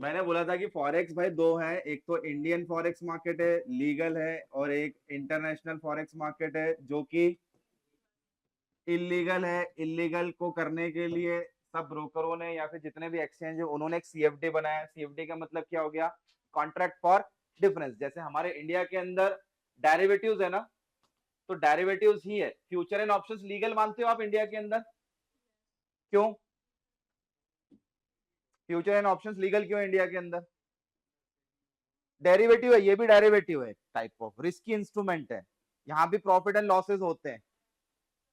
मैंने बोला था कि फॉरेक्स भाई दो हैं, एक तो इंडियन फॉरेक्स मार्केट है लीगल है, और एक इंटरनेशनल फॉरेक्स मार्केट है जो कि इलीगल है। इलीगल को करने के लिए सब ब्रोकरों ने या फिर जितने भी एक्सचेंज है उन्होंने एक सीएफडी बनाया। सीएफडी का मतलब क्या हो गया? Contract for difference. जैसे हमारे इंडिया के अंदर डेरिवेटिव्स है ना, तो डेरिवेटिव्स ही है। फ्यूचर एंड ऑप्शंस लीगल मानते हो आप इंडिया के अंदर? क्यों फ्यूचर एंड ऑप्शंस लीगल क्यों है इंडिया के अंदर? डेरिवेटिव है, ये भी डेरिवेटिव है, टाइप ऑफ रिस्की इंस्ट्रूमेंट है, यहाँ भी प्रॉफिट एंड लॉसेस होते हैं।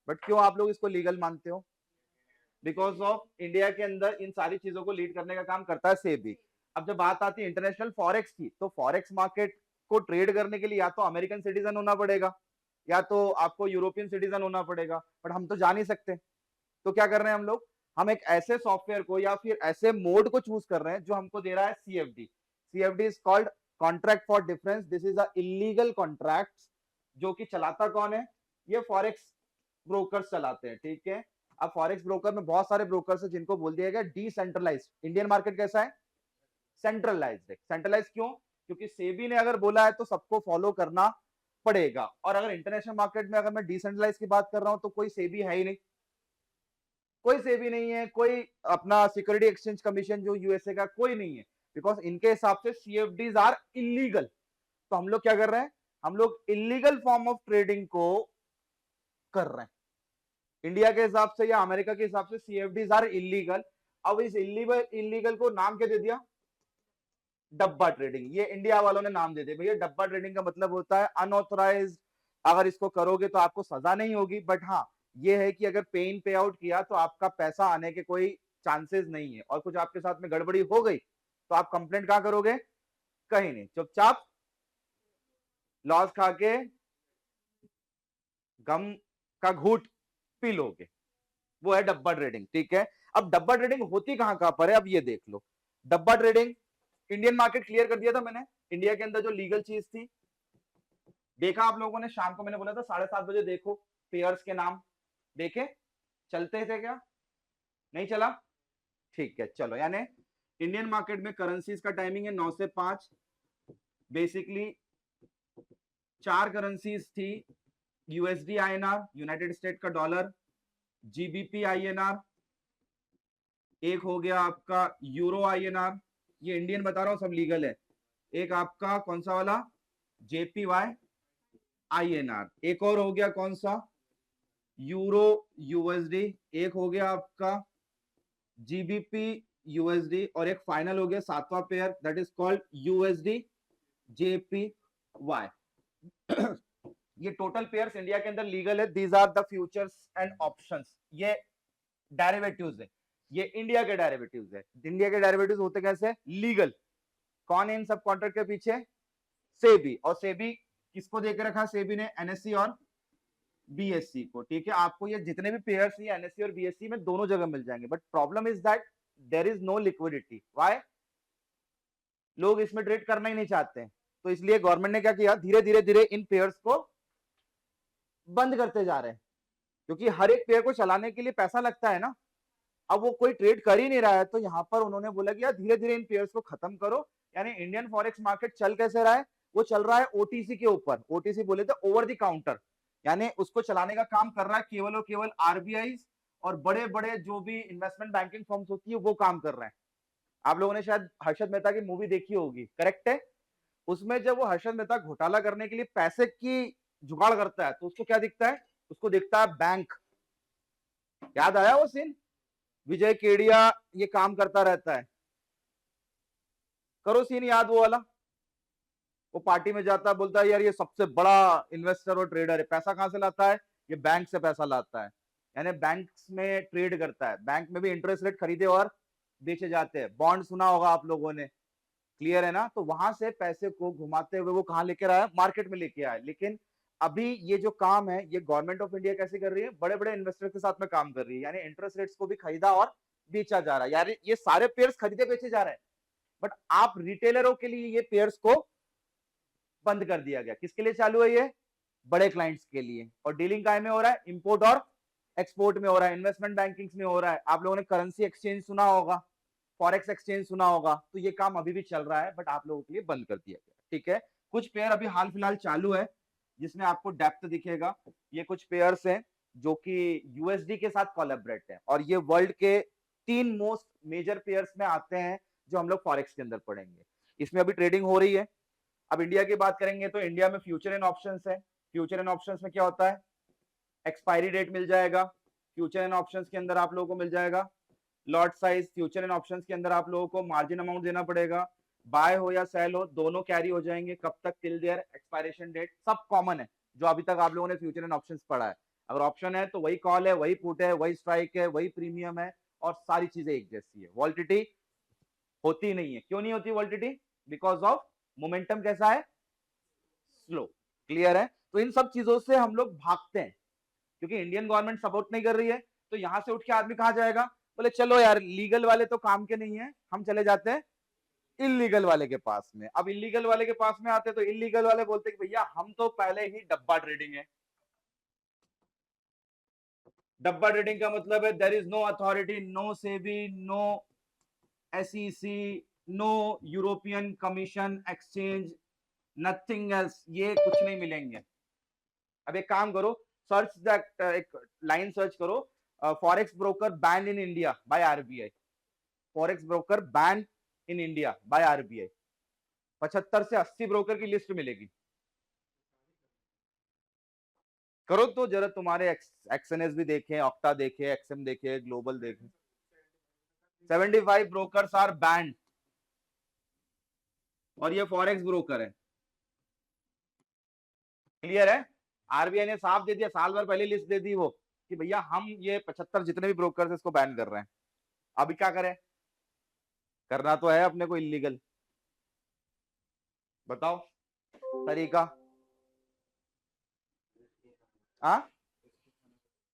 बट क्यों आप लोग इसको लीगल मानते हो? बिकॉज ऑफ इंडिया के अंदर इन सारी चीजों को लीड करने का काम करता है सेबी। अब जब बात आती है इंटरनेशनल फॉरेक्स की, तो फॉरेक्स मार्केट को ट्रेड करने के लिए या तो अमेरिकन सिटीजन होना पड़ेगा या तो आपको यूरोपियन सिटीजन होना पड़ेगा, बट हम तो जा नहीं सकते। तो क्या कर रहे हैं हम लोग? हम एक ऐसे सॉफ्टवेयर को या फिर ऐसे मोड को चूज कर रहे हैं जो हमको दे रहा है CFD. CFD is called contract for difference. This is a illegal contract जो कि चलाता कौन है? ये फॉरेक्स ब्रोकर्स चलाते हैं, ठीक है। अब फॉरेक्स ब्रोकर में बहुत सारे ब्रोकर्स है जिनको बोल दिया गया डिसेंट्रलाइज्ड। इंडियन मार्केट कैसा है? सेंट्रलाइज्ड है। सेंट्रलाइज क्यों? क्योंकि सेबी ने अगर बोला है तो सबको फॉलो करना पड़ेगा। और अगर इंटरनेशनल मार्केट में अगर मैं डिसेंट्रलाइज की बात कर रहा हूं तो कोई सेबी है ही नहीं, कोई सेबी नहीं है, कोई अपना सिक्योरिटी एक्सचेंज कमीशन जो यूएसए का, कोई नहीं है। बिकॉज इनके हिसाब से सीएफडीज आर इलीगल। तो हम लोग क्या कर रहे हैं? हम लोग इलीगल फॉर्म ऑफ ट्रेडिंग को कर रहे हैं। इंडिया के हिसाब से या अमेरिका के हिसाब से सीएफडीज आर इलीगल। अब इस इलीगल को नाम क्या दे दिया? डब्बा ट्रेडिंग। ये इंडिया वालों ने नाम दे दिया। भैया डब्बा ट्रेडिंग का मतलब होता है अनऑथराइज। अगर इसको करोगे तो आपको सजा नहीं होगी, बट हाँ ये है कि अगर पे इन पे आउट किया तो आपका पैसा आने के कोई चांसेस नहीं है, और कुछ आपके साथ में गड़बड़ी हो गई तो आप कंप्लेंट कहां करोगे? कहीं नहीं, चुपचाप लॉस खा के गम का घूट पी लोगे। वो है डब्बा ट्रेडिंग, ठीक है। अब डब्बा ट्रेडिंग होती कहां कहां पर है, अब ये देख लो। डब्बा ट्रेडिंग इंडियन मार्केट क्लियर कर दिया था मैंने। इंडिया के अंदर जो लीगल चीज थी, देखा आप लोगों ने शाम को मैंने बोला था 7:30 बजे देखो पेयर्स के नाम देखे, चलते थे क्या? नहीं चला? ठीक है चलो। यानी इंडियन मार्केट में करेंसीज का टाइमिंग है 9 से 5। बेसिकली 4 करेंसीज थी, यूएसडी आईएनआर यूनाइटेड स्टेट का डॉलर, जीबीपी आईएनआर, एक हो गया आपका यूरो आईएनआर, ये इंडियन बता रहा हूं सब लीगल है। एक आपका कौन सा वाला? JPY INR. एक और हो गया कौन सा? Euro USD. एक हो गया आपका जीबीपी यूएसडी, और एक फाइनल हो गया 7वां pair, that is called USD JPY. ये टोटल पेयर्स इंडिया के अंदर लीगल है। These are the futures and options. ये डेरिवेटिव्स है, ये इंडिया के डेरिवेटिव्स है। इंडिया के डेरिवेटिव्स होते कैसे? लीगल। कौन है इन सब कॉन्ट्रैक्ट के पीछे? सेबी। और सेबी किसको देकर रखा? सेबी ने एनएससी और बीएससी को, ठीक है। आपको ये जितने भी पेयर्स ये एनएससी और बीएससी में दोनों जगह मिल जाएंगे, but problem is that there is no liquidity. Why? लोग इसमें ट्रेड करना ही नहीं चाहते हैं। तो इसलिए गवर्नमेंट ने क्या किया, धीरे धीरे धीरे इन पेयर्स को बंद करते जा रहे हैं, क्योंकि हर एक पेयर को चलाने के लिए पैसा लगता है ना। अब वो कोई ट्रेड कर ही नहीं रहा है, तो यहां पर उन्होंने बोला कि यार धीरे धीरे इन पेयर्स को खत्म करो। यानी इंडियन फॉरेक्स मार्केट चल कैसे रहा है? वो चल रहा है ओटीसी के ऊपर। ओटीसी बोले तो ओवर द काउंटर, यानी उसको चलाने का काम कर रहा है केवल और केवल आरबीआई और बड़े बड़े जो भी इन्वेस्टमेंट बैंकिंग फर्म्स होती है वो काम कर रहे हैं। आप लोगों ने शायद हर्षद मेहता की मूवी देखी होगी, करेक्ट है। उसमें जब वो हर्षद मेहता घोटाला करने के लिए पैसे की जुगाड़ करता है तो उसको क्या दिखता है? उसको दिखता है बैंक। याद आया वो सीन? विजय केडिया ये काम करता रहता है, करो सीन याद वो वाला। वो पार्टी में जाता है, बोलता है यार ये सबसे बड़ा इन्वेस्टर और ट्रेडर है, पैसा कहां से लाता है? ये बैंक से पैसा लाता है। यानी बैंक्स में ट्रेड करता है। बैंक में भी इंटरेस्ट रेट खरीदे और बेचे जाते हैं। बॉन्ड सुना होगा आप लोगों ने, क्लियर है ना। तो वहां से पैसे को घुमाते हुए वो कहां लेकर आया? मार्केट में लेके आया। लेकिन अभी ये जो काम है ये गवर्नमेंट ऑफ इंडिया कैसे कर रही है? बड़े बड़े इन्वेस्टर के साथ में काम कर रही है। यानी इंटरेस्ट रेट्स को भी खरीदा और बेचा जा रहा है। यानी ये सारे पेयर्स खरीदे बेचे जा रहे हैं, बट आप रिटेलरों के लिए ये पेयर्स को बंद कर दिया गया। किसके लिए चालू है ये? बड़े क्लाइंट्स के लिए। और डीलिंग काय में हो रहा है? इंपोर्ट और एक्सपोर्ट में हो रहा है, इन्वेस्टमेंट बैंकिंग में हो रहा है। आप लोगों ने करेंसी एक्सचेंज सुना होगा, फॉरेक्स एक्सचेंज सुना होगा, तो ये काम अभी भी चल रहा है, बट आप लोगों के लिए बंद कर दिया गया, ठीक है। कुछ पेयर अभी हाल फिलहाल चालू है जिसमें आपको डेप्थ दिखेगा। ये कुछ पेयर्स हैं जो कि यूएसडी के साथ कोलैबोरेट है, और ये वर्ल्ड के 3 मोस्ट मेजर पेयर्स में आते हैं जो हम लोग फॉरेक्स के अंदर पढ़ेंगे। इसमें अभी ट्रेडिंग हो रही है। अब इंडिया की बात करेंगे तो इंडिया में फ्यूचर एंड ऑप्शंस है। फ्यूचर एंड ऑप्शंस में क्या होता है, एक्सपायरी डेट मिल जाएगा फ्यूचर एंड ऑप्शंस के अंदर आप लोगों को मिल जाएगा। Lot size future and options के अंदर आप लोगों को मार्जिन अमाउंट देना पड़ेगा। बाय हो या सेल हो दोनों कैरी हो जाएंगे, कब तक, टिल देयर एक्सपायरेशन डेट। सब कॉमन है जो अभी तक आप लोगों ने फ्यूचर एंड ऑप्शंस पढ़ा है। अगर ऑप्शन है तो वही कॉल है, वही पुट है, वही स्ट्राइक है, वही प्रीमियम है, और सारी चीजें एक जैसी है। वॉल्टिटी होती नहीं है। क्यों नहीं होती वॉल्टिटी? बिकॉज ऑफ मोमेंटम कैसा है, स्लो। क्लियर है? तो इन सब चीजों से हम लोग भागते हैं क्योंकि इंडियन गवर्नमेंट सपोर्ट नहीं कर रही है। तो यहां से उठ के आदमी कहां जाएगा, बोले चलो यार लीगल वाले तो काम के नहीं है, हम चले जाते हैं इलीगल वाले के पास में। अब इलीगल वाले के पास में आते तो इलीगल वाले बोलते कि भैया हम तो पहले ही डब्बा ट्रेडिंग है। डब्बा ट्रेडिंग का मतलब है there is no authority, no SEBI, no SEC, no European commission, exchange, nothing else, ये कुछ नहीं मिलेंगे। अब एक काम करो, सर्च दैट, एक लाइन सर्च करो, forex broker ban in India by RBI. Forex broker ban in India by RBI. 75 से 80 ब्रोकर की लिस्ट मिलेगी। करो तो जरा, तुम्हारे एक्सएनएस भी देखें, ऑक्टा देखे, एक्सएम देखे, ग्लोबल देखे। 75 ब्रोकर्स आर बैंड, और ये फॉरेक्स ब्रोकर है। क्लियर है? आरबीआई ने साफ दे दिया, साल भर पहले लिस्ट दे दी वो कि भैया हम ये 75 जितने भी ब्रोकर्स इसको बैन कर रहे हैं। अभी क्या करें? करना तो है अपने को इलीगल। बताओ तरीका।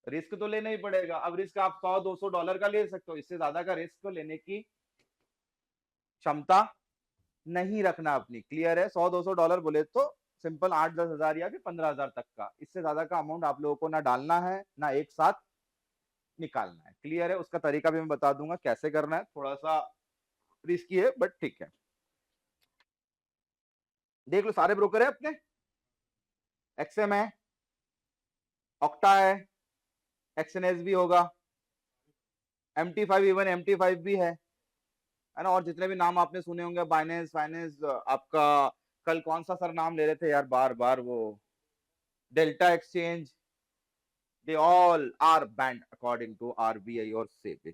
रिस्क तो लेना ही पड़ेगा। अब रिस्क आप $100-200 का ले सकते हो, इससे ज्यादा का रिस्क तो लेने की क्षमता नहीं रखना अपनी। क्लियर है? $100-200 बोले तो सिंपल 8-10 हजार या फिर 15 हजार तक का, इससे ज्यादा का अमाउंट आप लोगों को ना डालना है ना एक साथ निकालना है। क्लियर है? उसका तरीका भी मैं बता दूंगा कैसे करना है, थोड़ा सा रिस्की है बट ठीक है। देख लो सारे ब्रोकर है अपने, एक्सएम है, ऑक्टा है, एक्सएनएस भी होगा, MT5, इवन MT5 भी है ना, और जितने भी नाम आपने सुने होंगे, बाइनेंस, फाइनेंस, आपका कल कौन सा सर नाम ले रहे थे यार बार बार, वो delta exchange, they all are banned according to RBI और सेबी।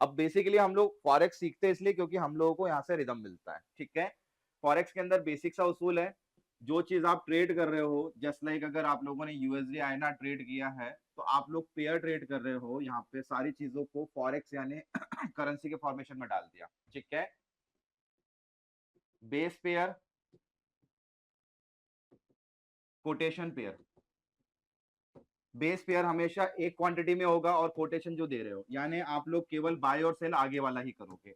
अब बेसिकली हम लोग फॉरेक्स सीखते हैं इसलिए क्योंकि हम लोगों को यहाँ से रिदम मिलता है। ठीक है? फॉरेक्स के अंदर बेसिक सा उसूल है, जो चीज आप ट्रेड कर रहे हो, जस्ट लाइक अगर आप लोगों ने यूएसडी आईएनआर ट्रेड किया है तो आप लोग पेयर ट्रेड कर रहे हो, यहाँ पे सारी चीजों को फॉरेक्स यानी करेंसी के फॉर्मेशन में डाल दिया। ठीक है? Base pair, quotation pair. Base pair हमेशा एक क्वांटिटी में होगा और कोटेशन जो दे रहे हो, यानी आप लोग केवल बाय और सेल आगे वाला ही करोगे।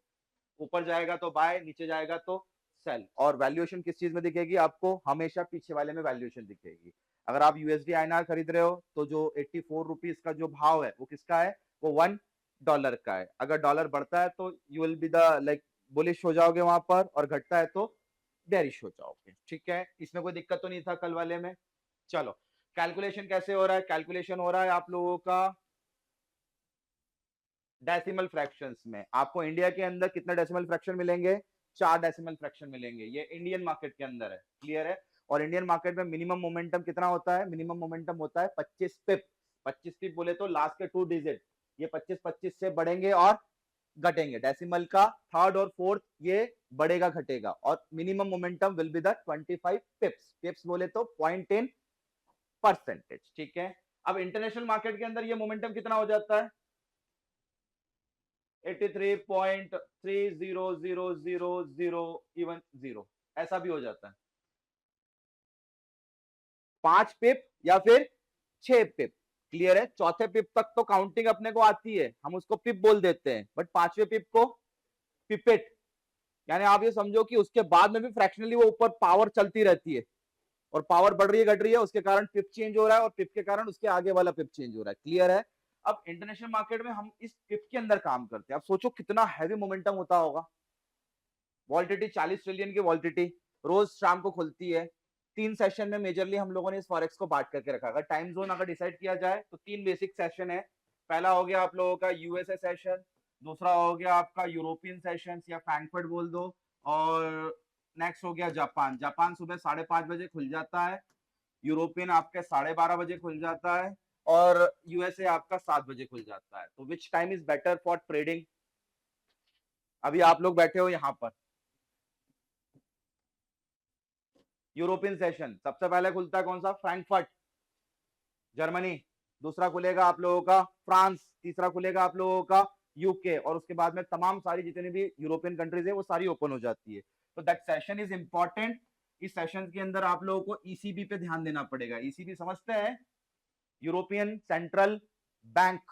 ऊपर जाएगा तो बाय, नीचे जाएगा तो सेल। और वैल्यूएशन किस चीज में दिखेगी आपको? हमेशा पीछे वाले में वैल्यूएशन दिखेगी। अगर आप यूएसडी आईएनआर खरीद रहे हो तो जो 84 रुपीज का जो भाव है वो किसका है? वो $1 का है। अगर डॉलर बढ़ता है तो you will be the like bullish हो जाओगे वहां पर, और घटता है तो बेरिश हो जाओगे। ठीक है? इसमें कोई दिक्कत तो नहीं था कल वाले में। चलो कैलकुलेशन कैसे हो रहा है? कैलकुलेशन हो रहा है आप लोगों का डेसिमल फ्रैक्शंस में। आपको इंडिया के अंदर कितने डेसिमल फ्रैक्शन मिलेंगे? 4 डेसिमल फ्रैक्शन मिलेंगे। ये इंडियन मार्केट के अंदर है। क्लियर है? और इंडियन मार्केट में मिनिमम मोमेंटम कितना होता है? मिनिमम मोमेंटम होता है 25 पिप। 25 पिप बोले तो लास्ट के 2 डिजिट, ये 25-25 से बढ़ेंगे और घटेंगे। डेसिमल का थर्ड और फोर्थ ये बढ़ेगा घटेगा, और minimum momentum will be the 25 पिप्स। पिप्स बोले तो 0.10%। ठीक है? अब इंटरनेशनल मार्केट के अंदर ये मोमेंटम कितना हो जाता है? 83.3000 इवन 0, ऐसा भी हो जाता है। 5 पिप या फिर 6 पिप। क्लियर है? चौथे पिप तक तो काउंटिंग अपने को आती है, हम उसको पिप बोल देते हैं, बट 5वें पिप को पिपेट। यानी आप ये समझो कि उसके बाद में भी फ्रैक्शनली वो ऊपर पावर चलती रहती है, और पावर बढ़ रही है घट रही है, उसके कारण पिप चेंज हो रहा है, और पिप के कारण उसके आगे वाला पिप चेंज हो रहा है। क्लियर है? अब इंटरनेशनल मार्केट में हम इस पिप के अंदर काम करते हैं, अब सोचो कितना हैवी मोमेंटम होता होगा। वॉलिटिलिटी 40 ट्रिलियन की वॉलिटिलिटी रोज शाम को खुलती है। 3 सेशन में मेजरली हम लोगों ने इस फॉरेक्स को बांट करके रखा। अगर टाइम जोन अगर डिसाइड किया जाए तो 3 बेसिक सेशन है। पहला हो गया आप लोगों का यूएसए सेशन, दूसरा हो गया आपका यूरोपियन सेशन या फ्रैंकफर्ट बोल दो, और नेक्स्ट हो गया जापान। जापान सुबह 5:30 बजे खुल जाता है, यूरोपियन आपके 12:30 बजे खुल जाता है, और यूएसए आपका 7 बजे खुल जाता है। तो which time is better for trading? अभी आप लोग बैठे हो यहाँ पर, यूरोपियन सेशन सबसे पहले खुलता है कौन सा? फ्रैंकफर्ट जर्मनी, दूसरा खुलेगा आप लोगों का फ्रांस, तीसरा खुलेगा आप लोगों का यूके, और उसके बाद में तमाम सारी जितनी भी यूरोपियन कंट्रीज है वो सारी ओपन हो जाती है। तो दैट सेशन इज इंपॉर्टेंट। इस सेशन के अंदर आप लोगों को ईसीबी पे ध्यान देना पड़ेगा। ईसीबी समझते हैं? European central bank.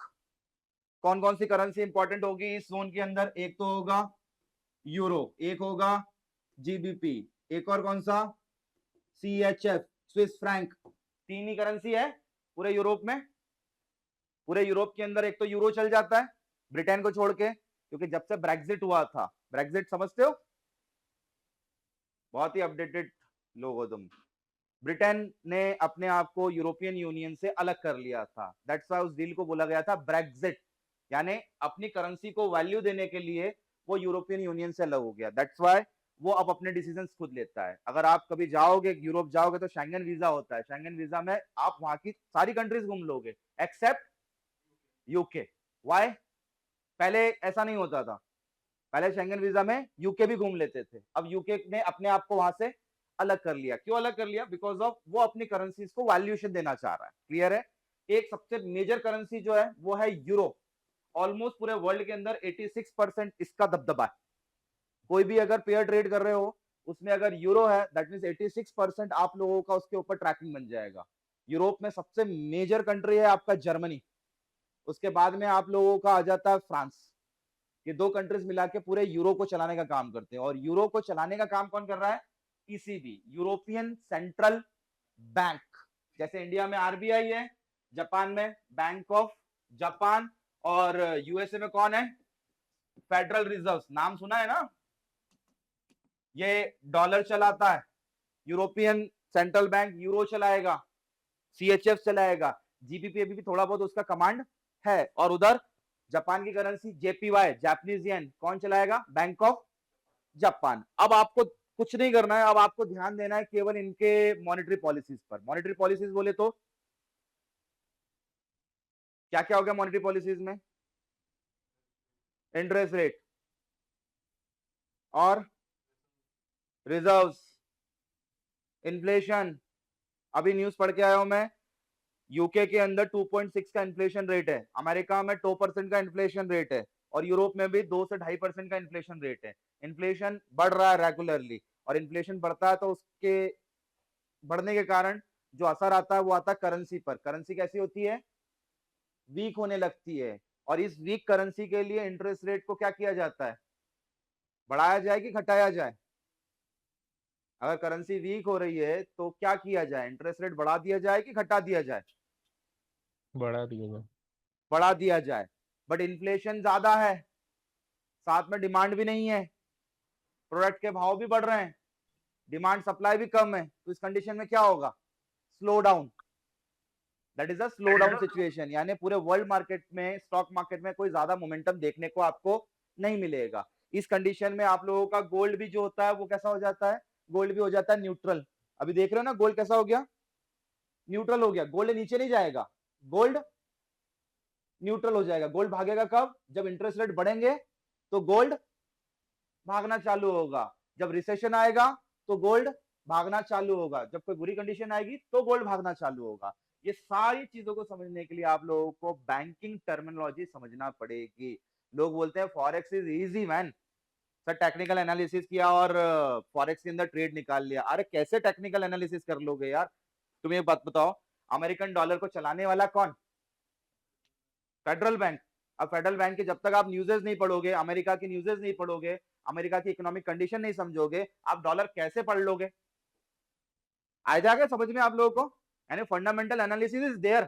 कौन कौन सी करेंसी इंपॉर्टेंट होगी इस जोन के अंदर? एक तो होगा यूरो, एक होगा जीबीपी, एक और कौन सा? CHF, Swiss franc. 3 ही करेंसी है पूरे यूरोप में। पूरे यूरोप के अंदर एक तो यूरो चल जाता है ब्रिटेन को छोड़ के, क्योंकि जब से ब्रेक्सिट हुआ था, ब्रेक्सिट समझते हो? बहुत ही अपडेटेड लोग हो तुम। ब्रिटेन ने अपने आप को यूरोपियन यूनियन से अलग कर लिया था, दैट्स व्हाई उस डील को बोला गया था ब्रेक्सिट, यानी अपनी करेंसी को वैल्यू देने के लिए वो यूरोपियन यूनियन से अलग हो गया। दैट्स व्हाई वो अब अपने डिसीजंस खुद लेता है। अगर आप कभी जाओगे यूरोप जाओगे तो शेंगन वीजा होता है, शेंगन वीजा में आप वहां की सारी कंट्रीज घूम लोगे एक्सेप्ट यूके। व्हाई? पहले ऐसा नहीं होता था, पहले शेंगन वीजा में यूके भी घूम लेते थे, अब यूके ने अपने आप को वहां से अलग कर लिया। क्यों अलग कर लिया? बिकॉज ऑफ वो अपनी करेंसीज को वैल्यूएशन देना चाह रहा है। क्लियर है? एक सबसे मेजर करेंसी जो है वो है यूरो। ऑलमोस्ट पूरे वर्ल्ड के अंदर 86% इसका दबदबा है। कोई भी अगर पेयर ट्रेड कर रहे हो उसमें अगर यूरो है, दैट मींस 86% आप लोगों का उसके ऊपर ट्रैकिंग बन जाएगा। यूरोप में सबसे मेजर कंट्री है आपका जर्मनी, उसके बाद में आप लोगों का आ जाता है फ्रांस। ये 2 कंट्रीज मिला के पूरे यूरो को चलाने का काम करते हैं। और यूरो को चलाने का काम कौन कर रहा है? ECB, European central bank. जैसे इंडिया में आरबीआई है, जापान में बैंक ऑफ जापान, और यूएसए में कौन है? Federal reserve. नाम सुना है ना? ये डॉलर चलाता है, यूरोपियन सेंट्रल बैंक यूरो चलाएगा, सीएचएफ चलाएगा, जीबीपी भी थोड़ा बहुत उसका कमांड है। और उधर जापान की करेंसी जेपीवाई, जापानीज येन, कौन चलाएगा? Bank of Japan. अब आपको कुछ नहीं करना है, अब आपको ध्यान देना है केवल इनके मॉनेटरी पॉलिसीज पर। मॉनेटरी पॉलिसीज बोले तो क्या क्या हो गया मॉनेटरी पॉलिसीज में? इंटरेस्ट रेट और रिजर्व्स, इन्फ्लेशन। अभी न्यूज पढ़ के आया हूं मैं, यूके के अंदर 2.6 का इन्फ्लेशन रेट है, अमेरिका में 2% का इन्फ्लेशन रेट है, और यूरोप में भी 2 से 2.5% का इन्फ्लेशन रेट है। इन्फ्लेशन बढ़ रहा है रेगुलरली, और इन्फ्लेशन बढ़ता है तो उसके बढ़ने के कारण जो असर आता है वो आता है करेंसी पर। करेंसी कैसी होती है? वीक होने लगती है, और इस वीक करेंसी के लिए इंटरेस्ट रेट को क्या किया जाता है? बढ़ाया जाए कि घटाया जाए? अगर करेंसी वीक हो रही है तो क्या किया जाए? इंटरेस्ट रेट बढ़ा दिया जाए कि घटा दिया जाए? बढ़ा दिया जाए। बढ़ा दिया जाए। बट इन्फ्लेशन ज्यादा है, साथ में डिमांड भी नहीं है, प्रोडक्ट के भाव भी बढ़ रहे हैं, डिमांड सप्लाई भी कम है, तो इस कंडीशन में क्या होगा? Slow down. That is a slow down situation, यानी पूरे वर्ल्ड मार्केट में, स्टॉक मार्केट में कोई ज्यादा मोमेंटम देखने को आपको नहीं मिलेगा। इस कंडीशन में आप लोगों का गोल्ड भी जो होता है वो कैसा हो जाता है? गोल्ड भी हो जाता है न्यूट्रल। अभी देख रहे हो ना गोल्ड कैसा हो गया? न्यूट्रल हो गया। गोल्ड नीचे नहीं जाएगा, गोल्ड न्यूट्रल हो जाएगा। गोल्ड भागेगा कब? जब इंटरेस्ट रेट बढ़ेंगे तो गोल्ड भागना चालू होगा, जब रिसेशन आएगा तो गोल्ड भागना चालू होगा, जब कोई बुरी कंडीशन आएगी तो गोल्ड भागना चालू होगा। ये सारी चीजों को समझने के लिए आप लोगों को बैंकिंग टर्मिनोलॉजी समझना पड़ेगी। लोग बोलते हैं forex is easy man, sir technical analysis किया और फॉरेक्स के अंदर ट्रेड निकाल लिया। अरे कैसे टेक्निकल एनालिसिस कर लोगे यार? तुम एक बात बताओ, अमेरिकन डॉलर को चलाने वाला कौन? Federal bank. अब फेडरल बैंक के जब तक आप न्यूज़ेस नहीं पढ़ोगे, अमेरिका की न्यूज़ेस नहीं पढ़ोगे, अमेरिका की इकोनॉमिक कंडीशन नहीं समझोगे, आप डॉलर कैसे पढ़ लोगे? आ जाएगा समझ में आप लोगों को? यानी fundamental analysis is there,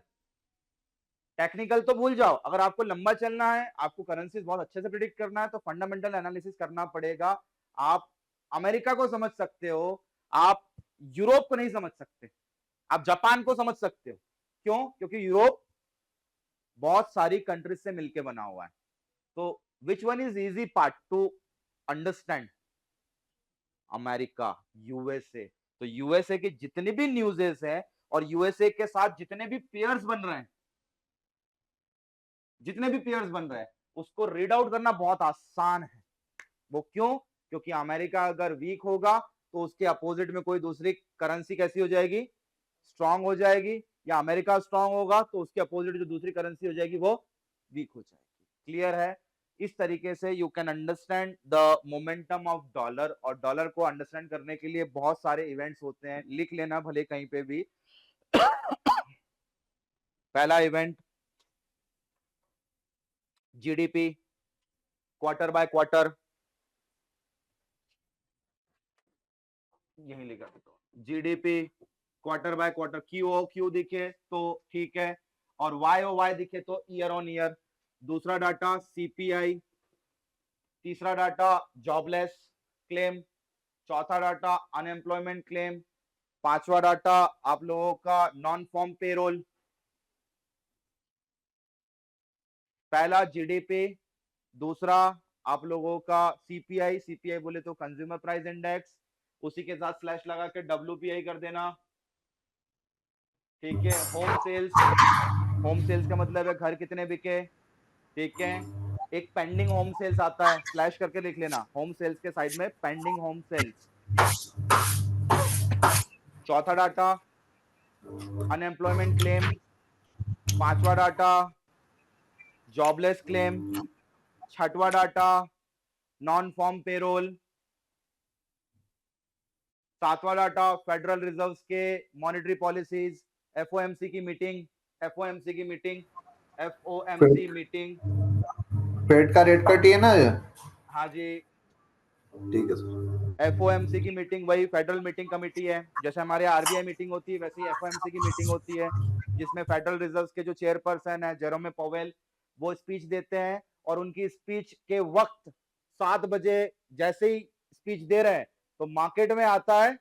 technical तो भूल जाओ, अगर आपको लंबा चलना है, आपको करेंसीज बहुत अच्छे से प्रिडिक्ट करना है, तो फंडामेंटल एनालिसिस करना पड़ेगा। आप अमेरिका को समझ सकते हो, आप यूरोप को नहीं समझ सकते, आप जापान को समझ सकते हो। क्यों? क्योंकि यूरोप बहुत सारी कंट्रीज से मिलकर बना हुआ है। तो which one is easy part two understand? America, USA. तो यूएसए की जितनी भी न्यूज़ेस है और यूएसए के साथ जितने भी पेयर्स बन रहे हैं, जितने भी पेयर्स बन रहे हैं, उसको रीड आउट करना बहुत आसान है। वो क्यों? क्योंकि अमेरिका अगर वीक होगा तो उसके अपोजिट में कोई दूसरी करेंसी कैसी हो जाएगी? स्ट्रांग हो जाएगी। या अमेरिका स्ट्रांग होगा तो उसके अपोजिट जो दूसरी करेंसी हो जाएगी वो वीक हो जाएगी। क्लियर है? इस तरीके से you can understand the momentum of dollar. और डॉलर को अंडरस्टैंड करने के लिए बहुत सारे इवेंट्स होते हैं, लिख लेना भले कहीं पे भी। पहला event GDP quarter by quarter, यही लिखा तो GDP quarter by quarter, Q दिखे तो ठीक है, और वाई ओ वाई दिखे तो ईयर ऑन ईयर। दूसरा डाटा सीपीआई, तीसरा डाटा जॉबलेस क्लेम, चौथा डाटा अनएम्प्लॉयमेंट क्लेम, पांचवा डाटा आप लोगों का नॉन फॉर्म पेरोल। पहला जीडीपी, दूसरा आप लोगों का सीपीआई, सीपीआई बोले तो कंज्यूमर प्राइस इंडेक्स, उसी के साथ स्लैश लगा के डब्ल्यूपीआई कर देना। ठीक है, होम सेल्स, होम सेल्स का मतलब है घर कितने बिके। ठीक है, एक पेंडिंग होम सेल्स आता है, स्लैश करके लिख लेना, होम सेल्स के साइड में पेंडिंग होम सेल्स। चौथा डाटा अनएम्प्लॉयमेंट क्लेम, पांचवा डाटा जॉबलेस क्लेम, छठवा डाटा नॉन फॉर्म पेरोल, सातवां डाटा फेडरल रिजर्व के मॉनेटरी पॉलिसीज, एफओएमसी की मीटिंग, एफओएमसी की मीटिंग, एफओएमसी मीटिंग। फेड का रेट कट ही है ना ये? हाँ जी, ठीक है सर। एफओएमसी की मीटिंग वही फेडरल मीटिंग कमेटी है, जैसे हमारे आरबीआई मीटिंग होती है वैसे ही एफओएमसी की मीटिंग होती है, जिसमें फेडरल रिजर्व के जो चेयरपर्सन है जेरोम पॉवेल, वो स्पीच देते हैं। और उनकी स्पीच के वक्त 7 बजे जैसे ही स्पीच दे रहे हैं तो मार्केट में आता है।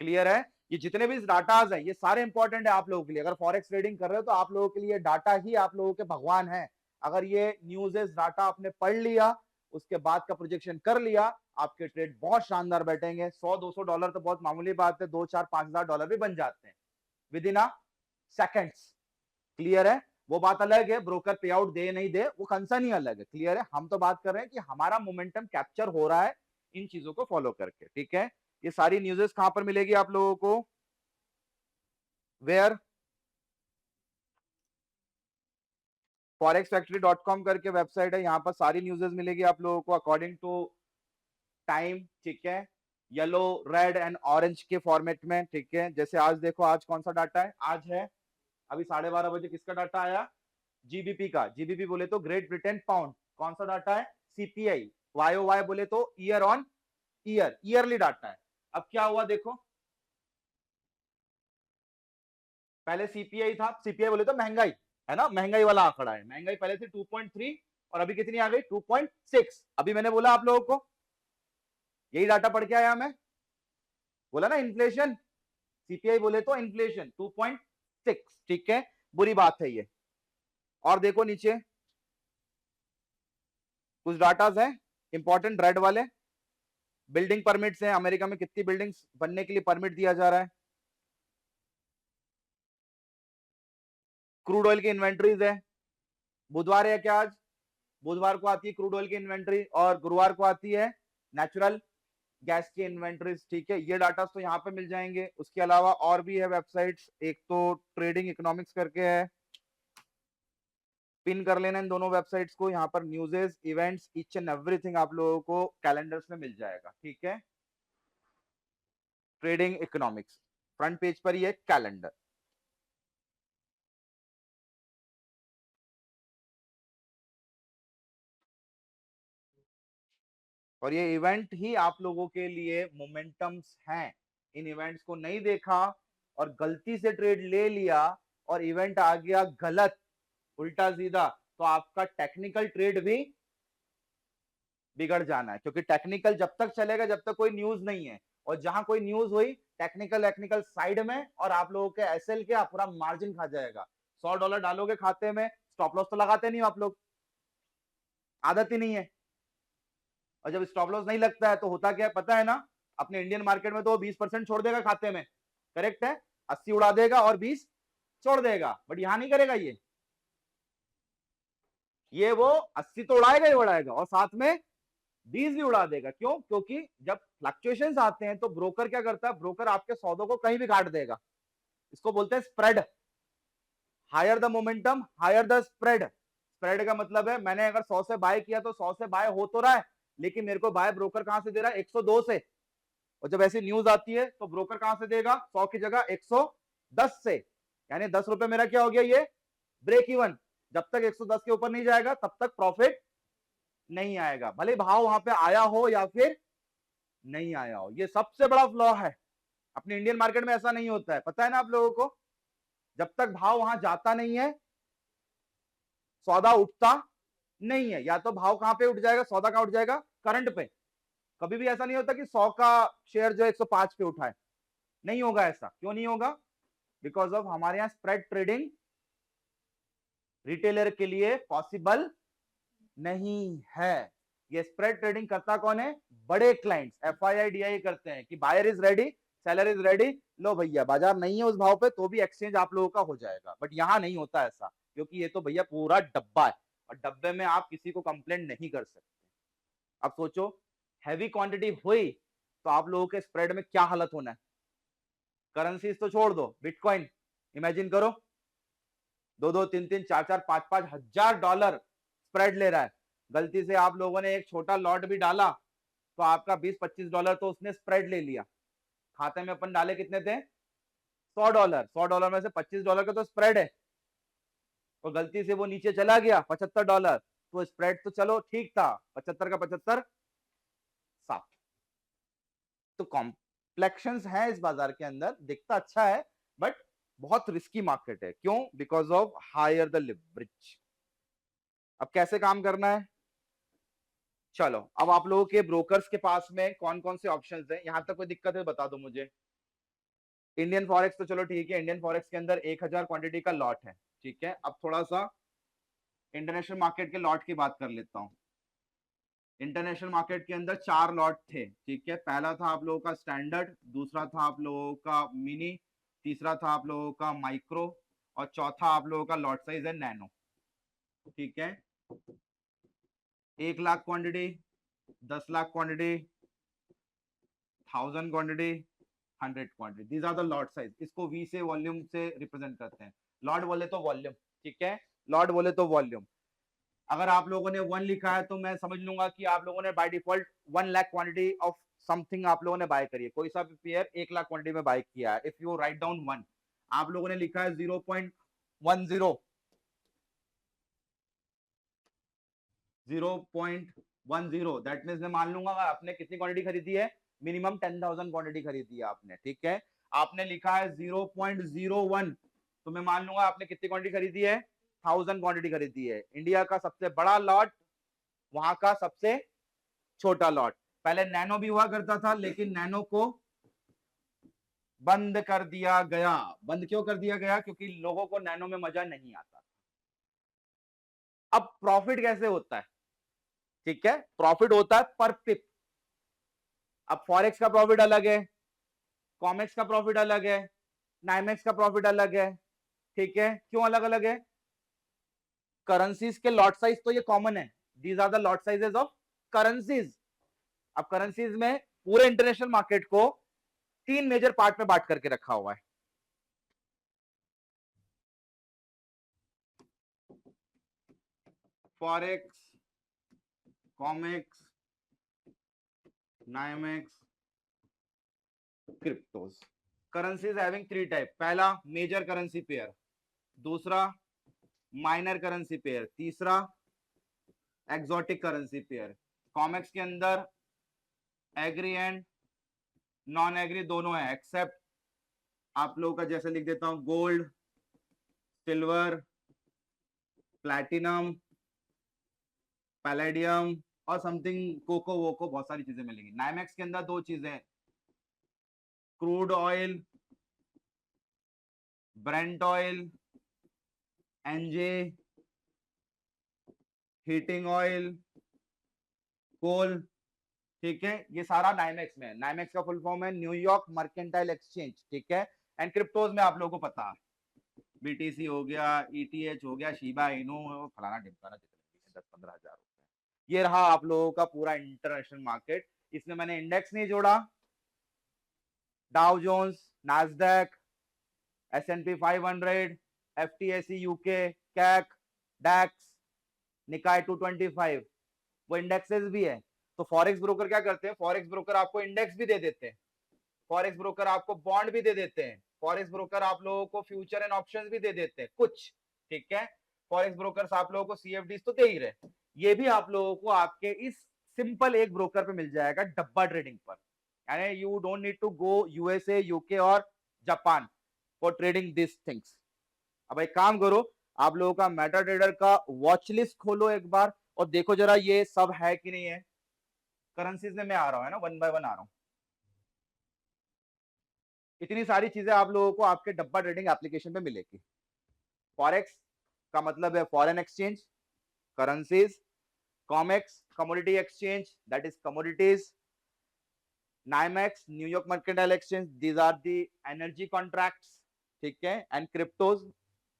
क्लियर है? ये जितने भी डाटाज है ये सारे इंपॉर्टेंट है आप लोगों के लिए। अगर फॉरेक्स ट्रेडिंग कर रहे हो तो आप लोगों के लिए डाटा ही आप लोगों के भगवान है। अगर ये न्यूज़ेस डाटा आपने पढ़ लिया, उसके बाद का प्रोजेक्शन कर लिया, आपके ट्रेड बहुत शानदार बैठेंगे। $100-200 तो बहुत मामूली बात है, 2-4-5 हज़ार डॉलर भी बन जाते हैं with in a seconds. Clear है? वो बात अलग है, ब्रोकर पे आउट दे नहीं दे, वो कंसर्न ही अलग है। क्लियर है? हम तो बात कर रहे हैं कि हमारा मोमेंटम कैप्चर हो रहा है इन चीजों को फॉलो करके। ठीक है, ये सारी न्यूज़ेस कहां पर मिलेगी आप लोगों को? वेयर? forexfactory.com करके वेबसाइट है, यहाँ पर सारी न्यूज़ेस मिलेगी आप लोगों को अकॉर्डिंग टू टाइम। ठीक है, येलो रेड एंड ऑरेंज के फॉर्मेट में। ठीक है, जैसे आज देखो, आज कौन सा डाटा है? आज है अभी 12:30 बजे किसका डाटा आया? जीबीपी का। जीबीपी बोले तो ग्रेट ब्रिटेन पाउंड। कौन सा डाटा है? सीपीआई। वाईओवाई बोले तो year on year, yearly data है। अब क्या हुआ देखो, पहले सीपीआई था, सीपीआई बोले तो महंगाई है ना, महंगाई वाला आंकड़ा है। महंगाई पहले थी 2.3 और अभी कितनी आ गई? 2.6। अभी मैंने बोला आप लोगों को, यही डाटा पढ़ के आया मैं, बोला ना इन्फ्लेशन, सीपीआई बोले तो इन्फ्लेशन 2.6। ठीक है, बुरी बात है ये। और देखो नीचे कुछ डाटाज हैं इंपॉर्टेंट रेड वाले। बिल्डिंग परमिट्स हैं, अमेरिका में कितनी बिल्डिंग्स बनने के लिए परमिट दिया जा रहा है। क्रूड ऑयल की इन्वेंट्रीज है, बुधवार है क्या आज? बुधवार को आती है क्रूड ऑयल की इन्वेंट्री और गुरुवार को आती है नेचुरल गैस की इन्वेंट्रीज। ठीक है, ये डाटा तो यहाँ पे मिल जाएंगे। उसके अलावा और भी है वेबसाइट्स, एक तो ट्रेडिंग इकोनॉमिक्स करके है, पिन कर लेना इन दोनों वेबसाइट्स को। यहाँ पर न्यूज़ेस, इवेंट्स, ईच एंड एवरीथिंग आप लोगों को कैलेंडर्स में मिल जाएगा। ठीक है, ट्रेडिंग इकोनॉमिक्स फ्रंट पेज पर ही है कैलेंडर। और ये इवेंट ही आप लोगों के लिए मोमेंटम्स हैं। इन इवेंट्स को नहीं देखा और गलती से ट्रेड ले लिया और इवेंट आ गया गलत, उल्टा सीधा, तो आपका टेक्निकल ट्रेड भी बिगड़ जाना है, क्योंकि टेक्निकल जब तक चलेगा जब तक कोई न्यूज नहीं है, और जहां कोई न्यूज हुई टेक्निकल साइड में, और आप लोगों के एसएल के पूरा मार्जिन खा जाएगा। $100 डालोगे खाते में, स्टॉप लॉस तो लगाते नहीं हो आप लोग, आदत ही नहीं है। और जब स्टॉप लॉस नहीं लगता है तो होता क्या है पता है ना, अपने इंडियन मार्केट में तो 20% छोड़ देगा खाते में, करेक्ट है, 80 उड़ा देगा और 20 छोड़ देगा, बट यहां नहीं करेगा ये वो 80 तो उड़ाएगा ही उड़ाएगा और साथ में 20 भी उड़ा देगा। क्यों? क्योंकि जब फ्लक्चुएशंस आते हैं तो ब्रोकर क्या करता है, ब्रोकर आपके सौदों को कहीं भी काट देगा, इसको बोलते हैं spread. Higher the momentum higher the spread. Spread का मतलब है मैंने अगर 100 से बाय किया तो 100 से बाय हो तो रहा है, लेकिन मेरे को बाय ब्रोकर कहां से दे रहा है, 102 से, और जब ऐसी न्यूज आती है तो ब्रोकर कहां से देगा, 100 की जगह 110 से, यानी 10 रुपए मेरा क्या हो गया, ये ब्रेक इवन। जब तक 110 के ऊपर नहीं जाएगा तब तक प्रॉफिट नहीं आएगा, भले भाव वहां पे आया हो या फिर नहीं आया हो। ये सबसे बड़ा फ्लॉ है, अपने इंडियन मार्केट में ऐसा नहीं होता है, पता है ना आप लोगों को। जब तक भाव वहां जाता नहीं है सौदा उठता नहीं है, या तो भाव कहां पे उठ जाएगा, सौदा कहां उठ जाएगा, करंट पे। कभी भी ऐसा नहीं होता कि 100 का शेयर जो 105 पे उठा है, नहीं होगा ऐसा। क्यों नहीं होगा? बिकॉज ऑफ हमारे यहां स्प्रेड ट्रेडिंग रिटेलर के लिए पॉसिबल नहीं है। ये स्प्रेड ट्रेडिंग करता कौन है, बड़े क्लाइंट्स, FII DI करते हैं कि buyer is ready seller is ready, लो भैया बाजार नहीं है उस भाव पे तो भी एक्सचेंज आप लोगों का हो जाएगा, बट यहां नहीं होता ऐसा, क्योंकि ये तो भैया पूरा डब्बा है और डब्बे में आप किसी को कंप्लेंट नहीं कर सकते। अब सोचो हैवी क्वांटिटी हुई तो आप लोगों के स्प्रेड में क्या हालत होना है। करेंसीज तो छोड़ दो, बिटकॉइन इमेजिन करो, 2-2, 3-3, 4-4, 5-5 हजार डॉलर स्प्रेड ले रहा है, गलती से आप लोगों ने एक छोटा लॉट भी डाला तो आपका 20-25 डॉलर तो उसने स्प्रेड ले लिया। खाते में अपन डाले कितने थे, $100, $100 में से $25 का तो स्प्रेड है, और गलती से वो नीचे चला गया $75, तो स्प्रेड तो चलो ठीक था, 75 का 75 साफ। तो कॉम्प्लेक्शंस है इस बाजार के अंदर, दिखता अच्छा है बट बहुत रिस्की मार्केट है। क्यों? Because of higher the leverage. अब कैसे काम करना है, चलो अब आप लोगों के ब्रोकर्स के पास में कौन कौन से ऑप्शंस हैं, यहां तक कोई दिक्कत है बता दो मुझे। इंडियन फॉरेक्स तो चलो ठीक है, इंडियन फॉरेक्स के अंदर 1000 क्वांटिटी का लॉट है, ठीक है। अब थोड़ा सा इंटरनेशनल मार्केट के लॉट की बात कर लेता हूं। इंटरनेशनल मार्केट के अंदर 4 लॉट थे, ठीक है। पहला था आप लोगों का स्टैंडर्ड, दूसरा था आप लोगों का मिनी, तीसरा था आप लोगों का माइक्रो, और चौथा आप लोगों का लॉट साइज है नैनो, ठीक है। 1 lakh quantity, 10 lakh quantity, 1000 quantity, 100 quantity, these are the lot size. इसको वी से वॉल्यूम से रिप्रेजेंट करते हैं। लॉट बोले तो वॉल्यूम, ठीक है, लॉट बोले तो वॉल्यूम। अगर आप लोगों ने 1 लिखा है तो मैं समझ लूंगा कि आप लोगों ने by default 1 lakh quantity of something आप लोगों ने बाय करी है, कोई सा भी पेयर 1 लाख क्वांटिटी में बाय किया है। इफ यू राइट डाउन 1, आप लोगों ने लिखा है 0.10, 0.10, दैट मीन्स मैं मान लूंगा आपने कितनी क्वांटिटी खरीदी है, मिनिमम 10,000 क्वांटिटी खरीदी है आपने, ठीक है। आपने लिखा है 0.01, तो मैं मान लूंगा आपने कितनी क्वांटिटी खरीदी है, 1000 क्वांटिटी खरीदी है। इंडिया का सबसे बड़ा लॉट, वहां का सबसे छोटा लॉट। पहले नैनो भी हुआ करता था लेकिन नैनो को बंद कर दिया गया। बंद क्यों कर दिया गया? क्योंकि लोगों को नैनो में मजा नहीं आता। अब प्रॉफिट कैसे होता है, ठीक है, प्रॉफिट होता है पर पिप। अब फॉरेक्स का प्रॉफिट अलग है, कॉमेक्स का प्रॉफिट अलग है, नाइमेक्स का प्रॉफिट अलग है, ठीक है। क्यों अलग अलग है? करेंसीज के लॉट साइज तो ये कॉमन है, these are the lot sizes of currencies. अब करेंसीज में पूरे इंटरनेशनल मार्केट को 3 मेजर पार्ट में बांट करके रखा हुआ है। Forex, COMEX, NYMEX, क्रिप्टोस। Currencies having 3 type. पहला मेजर करेंसी पेयर, दूसरा माइनर करेंसी पेयर, तीसरा एक्सोटिक करेंसी पेयर। कॉमेक्स के अंदर एग्री एंड नॉन एग्री दोनों है, एक्सेप्ट आप लोगों का जैसे लिख देता हूं गोल्ड, सिल्वर, प्लैटिनम, पैलेडियम और समथिंग कोको वोको, बहुत सारी चीजें मिलेंगी। नाइमेक्स के अंदर दो चीजें, crude oil, brent oil, NG, heating oil, coal, ठीक है, ये सारा नाइमेक्स में है। नाइमेक्स का फुल फॉर्म है न्यूयॉर्क मर्केंटाइल एक्सचेंज, ठीक है। एंड क्रिप्टोज में आप लोगों को पता है, बीटीसी हो गया, ईटीएच हो गया, शिबा इनू, फलाना ढिमकाना, जितने 10-15 हजार रुपए। ये रहा आप लोगों का पूरा इंटरनेशनल मार्केट। इसमें मैंने इंडेक्स नहीं जोड़ा, Dow Jones, Nasdaq, S&P 500, FTSE UK, CAC, DAX, Nikkei 225, वो इंडेक्सेस भी है। तो फॉरेक्स ब्रोकर क्या करते हैं, फॉरेक्स ब्रोकर आपको इंडेक्स भी दे देते हैं, फॉरेक्स ब्रोकर आपको बॉन्ड भी दे देते हैं, फॉरेक्स ब्रोकर आप लोगों को फ्यूचर एंड ऑप्शंस भी दे देते हैं कुछ, ठीक है। फॉरेक्स ब्रोकर्स आप लोगों को CFDs तो दे ही रहे, ये भी आप लोगों को आपके इस सिंपल एक ब्रोकर पे मिल जाएगा, डब्बा ट्रेडिंग पर। यानी you don't need to go USA, UK और Japan for trading this things. अब एक काम करो, आप लोगों का मेटा ट्रेडर का वॉच लिस्ट खोलो एक बार और देखो जरा ये सब है कि नहीं है। करेंसीज में मैं आ रहा हूं, है ना, 1 बाय 1 आ रहा हूं। इतनी सारी चीजें आप लोगों को आपके डब्बा ट्रेडिंग एप्लीकेशन पे मिलेगी। फॉरेक्स का मतलब है foreign exchange, currencies, Comex commodity exchange, that is commodities, Nymex New York mercantile exchange, these are the energy contracts, ठीक है। And cryptos,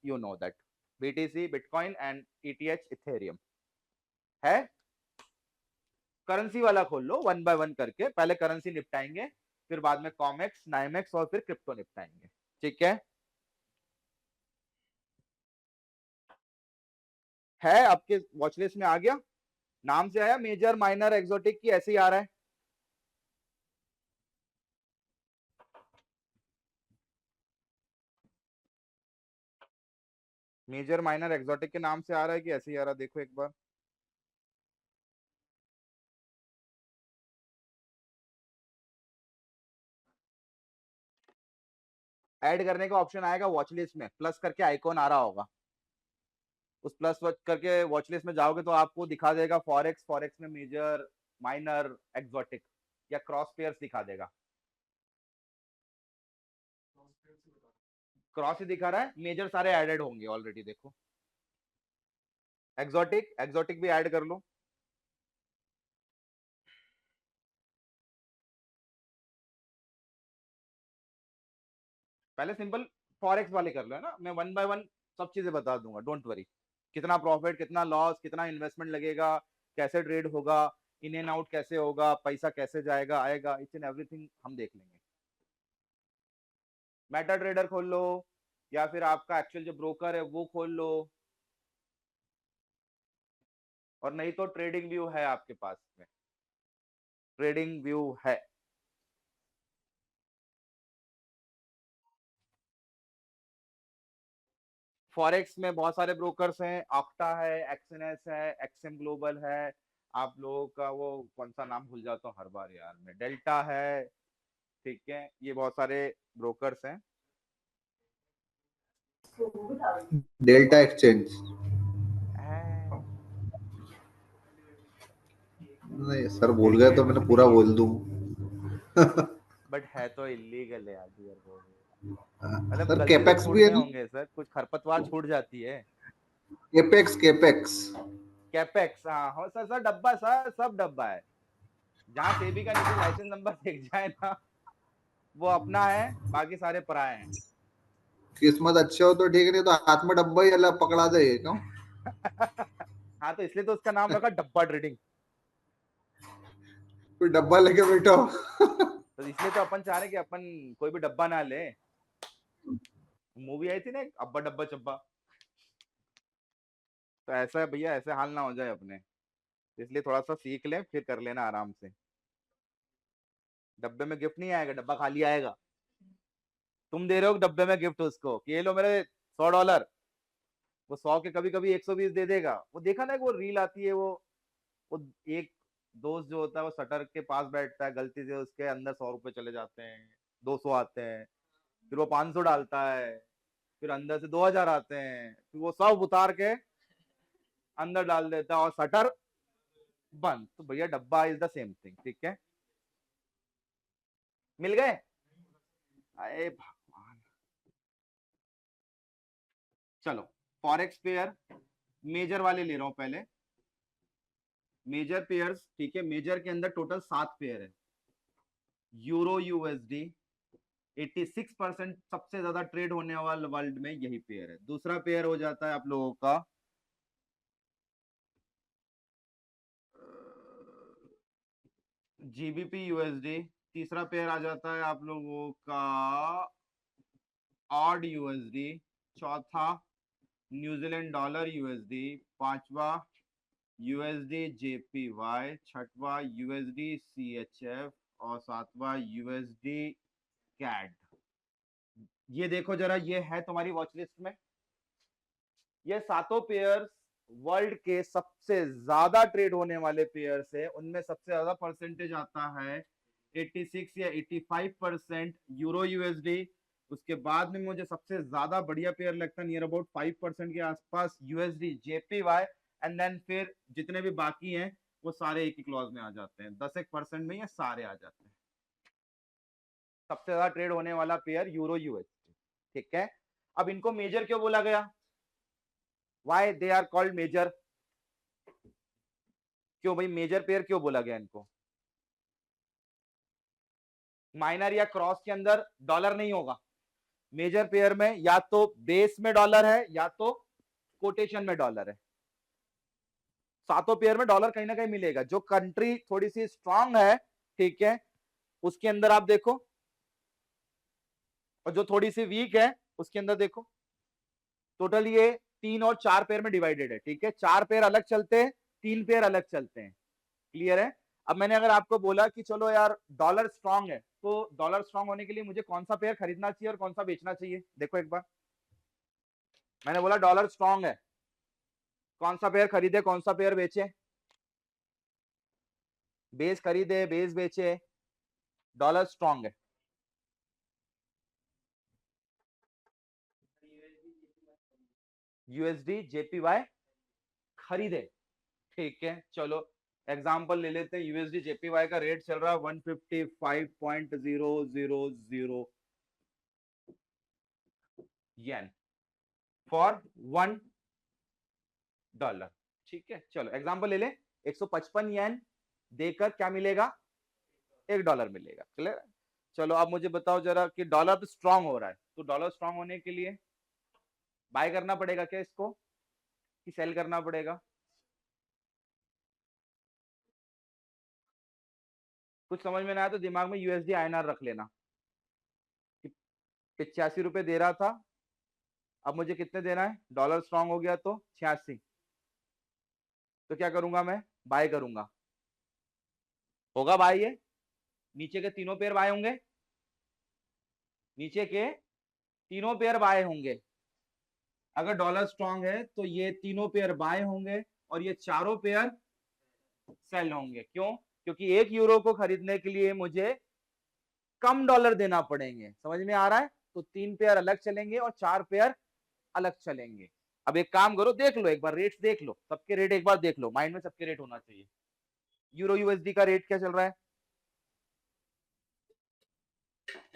you know that, BTC, bitcoin and ETH, Ethereum है। Currency वाला खोल लो 1 बाय 1 करके, पहले करेंसी निपटाएंगे, फिर बाद में कॉमेक्स, नाइमेक्स और फिर क्रिप्टो निपटाएंगे, ठीक है। आपके वॉच लिस्ट में आ गया, नाम से आया मेजर, माइनर, एक्सोटिक की ऐसे ही आ रहा है। मेजर, माइनर, एक्सोटिक के नाम से आ रहा है कि ऐसे ही आ रहा है, देखो एक बार। ऐड करने का ऑप्शन आएगा वॉच लिस्ट में, प्लस करके आइकॉन आ रहा होगा, उस प्लस करके वॉच लिस्ट में जाओगे तो आपको दिखा देगा फॉरेक्स, फॉरेक्स में मेजर, माइनर, एक्सोटिक या क्रॉस पेयर्स दिखा देगा। क्रॉस ही दिखा रहा है, मेजर सारे एडेड होंगे ऑलरेडी, देखो। एक्सोटिक, एक्सोटिक भी ऐड कर लो। पहले सिंपल फॉरेक्स वाले कर लो, है ना, मैं 1 बाय 1 सब चीजें बता दूंगा, डोंट वरी। कितना प्रॉफिट, कितना लॉस, कितना इन्वेस्टमेंट लगेगा, कैसे ट्रेड होगा, इन एंड आउट कैसे होगा, पैसा कैसे जाएगा आएगा, इच एंड एवरीथिंग हम देख लेंगे। मेटा ट्रेडर खोल लो या फिर आपका एक्चुअल जो ब्रोकर है वो खोल लो, और नहीं तो ट्रेडिंग व्यू है आपके पास में, ट्रेडिंग व्यू है। फॉरेक्स में बहुत सारे ब्रोकर्स हैं, ऑक्टा है, एक्सएनएस है, एक्सएम ग्लोबल है, आप लोगों का वो कौन सा नाम भूल जाता हूँ हर बार यार मैं, डेल्टा है, ठीक है, ये बहुत सारे ब्रोकर्स हैं। डेल्टा एक्सचेंज, नहीं सर बोल गए तो मैंने पूरा बोल दूं। बट है तो इलीगल है यार वो, मतलब सर गलती से कैपेक्स भी है छोड़ने ना, होंगे सर, कुछ खरपतवार छूट जाती है। Capex capex. कैपेक्स, हाँ हो सर, सर डब्बा, सर सब डब्बा है। जहाँ सेबी का नीचे लाइसेंस नंबर दिख जाए ना, वो अपना है, बाकी सारे पराए हैं। किस्मत अच्छे हो तो ठीक, नहीं तो हाथ में डब्बा ही अलग पकड़ा दे क्यों। हाँ, तो इसलिए तो उसका नाम रखा डब्बा ट्रेडिंग। कोई डब्बा लेके बैठो। तो इसलिए तो अपन चाह रहे कि अपन कोई भी डब्बा ना ले। मूवी आई थी ना एक, अब्बा डब्बा चब्बा, तो ऐसा है भैया, ऐसे हाल ना हो जाए अपने, इसलिए थोड़ा सा सीख ले फिर कर लेना आराम से। डब्बे में गिफ्ट नहीं आएगा, डब्बा खाली आएगा। तुम दे रहे हो डब्बे में गिफ्ट उसको कि ये लो मेरे $100, वो 100 के कभी कभी 120 दे देगा। वो देखा ना, वो रील आती है, वो एक दोस्त जो होता है वो शटर के पास बैठता है, गलती से उसके अंदर 100 रुपए चले जाते हैं, 200 आते हैं, फिर वो 500 डालता है, फिर अंदर से 2000 आते हैं, फिर वो सब उतार के अंदर डाल देता है और शटर बंद। तो भैया डब्बा इज द सेम थिंग, ठीक है, मिल गए। अरे भगवान, चलो फॉरेक्स पेयर मेजर वाले ले रहा हूं पहले, मेजर पेयर्स, ठीक है, मेजर के अंदर टोटल 7 पेयर है। यूरो यूएसडी 86% सबसे ज्यादा ट्रेड होने वाला वर्ल्ड में यही पेयर है। दूसरा पेयर हो जाता है आप लोगों का जीबीपी यूएसडी, तीसरा पेयर आ जाता है आप लोगों का ऑड यूएसडी, चौथा न्यूजीलैंड डॉलर यूएसडी, पांचवा यूएसडी जेपीवाई, छठवा यूएसडी सीएचएफ और सातवां यूएसडी कैड। ये देखो जरा, ये है तुम्हारी वॉच लिस्ट में, ये सातों पेयर्स वर्ल्ड के सबसे ज्यादा ट्रेड होने वाले पेयर्स है। उनमें सबसे ज्यादा परसेंटेज आता है 86 या 85% यूरो यूएसडी। उसके बाद में मुझे सबसे ज्यादा बढ़िया पेयर लगता है नियर अबाउट 5% के आसपास यूएसडी जेपीवाई, एंड देन फिर जितने भी बाकी हैं वो सारे एक ही क्लॉज में आ जाते हैं, 10% में ये सारे आ जाते हैं। सबसे ज्यादा ट्रेड होने वाला पेयर यूरो यूएसडी, ठीक है। अब इनको मेजर क्यों बोला गया, why they are called major, क्यों भाई मेजर पेयर क्यों बोला गया इनको। माइनर या क्रॉस के अंदर डॉलर नहीं होगा, मेजर पेयर में या तो बेस में डॉलर है या तो कोटेशन में डॉलर है। सातों पेयर में डॉलर कहीं ना कहीं मिलेगा। जो कंट्री थोड़ी सी स्ट्रांग है, ठीक है, उसके अंदर आप देखो, और जो थोड़ी सी वीक है उसके अंदर देखो। टोटल ये 3 और 4 पेयर में डिवाइडेड है, ठीक है। 4 पेयर अलग चलते हैं, 3 पेयर अलग चलते हैं, क्लियर है। अब मैंने अगर आपको बोला कि चलो यार डॉलर स्ट्रांग है, तो डॉलर स्ट्रांग होने के लिए मुझे कौन सा पेयर खरीदना चाहिए और कौन सा बेचना चाहिए, देखो एक बार। मैंने बोला डॉलर स्ट्रांग है, कौन सा पेयर खरीदे कौन सा पेयर बेचे, बेस खरीदे बेस बेचे, डॉलर स्ट्रांग है। यूएसडी जेपीवाई खरीदे, ठीक है। चलो एग्जांपल ले लेते हैं, यूएसडी जेपीवाई का रेट चल रहा है 155.000 येन फॉर $1, ठीक है। चलो एग्जांपल ले ले, 155 येन देकर क्या मिलेगा, $1 मिलेगा, क्लियर। चलो अब मुझे बताओ जरा कि डॉलर तो स्ट्रांग हो रहा है, तो डॉलर स्ट्रांग होने के लिए बाय करना पड़ेगा क्या इसको, कि सेल करना पड़ेगा। कुछ समझ में ना आया तो दिमाग में यूएसडी आईएनआर रख लेना। 85 रुपए दे रहा था, अब मुझे कितने देना है, डॉलर स्ट्रांग हो गया तो 86, तो क्या करूंगा मैं, बाय करूंगा, होगा बाय। ये नीचे के तीनों पेयर बाय होंगे, नीचे के तीनों पेयर बाय होंगे। अगर डॉलर स्ट्रांग है तो ये तीनों पेयर बाय होंगे और ये चारों पेयर सेल होंगे। क्यों, क्योंकि 1 यूरो को खरीदने के लिए मुझे कम डॉलर देना पड़ेंगे, समझ में आ रहा है। तो 3 पेयर अलग चलेंगे और 4 पेयर अलग चलेंगे। अब एक काम करो, देख लो एक बार रेट्स देख लो, सबके रेट एक बार देख लो, माइंड में सबके रेट होना चाहिए। यूरो यूएसडी का रेट क्या चल रहा है,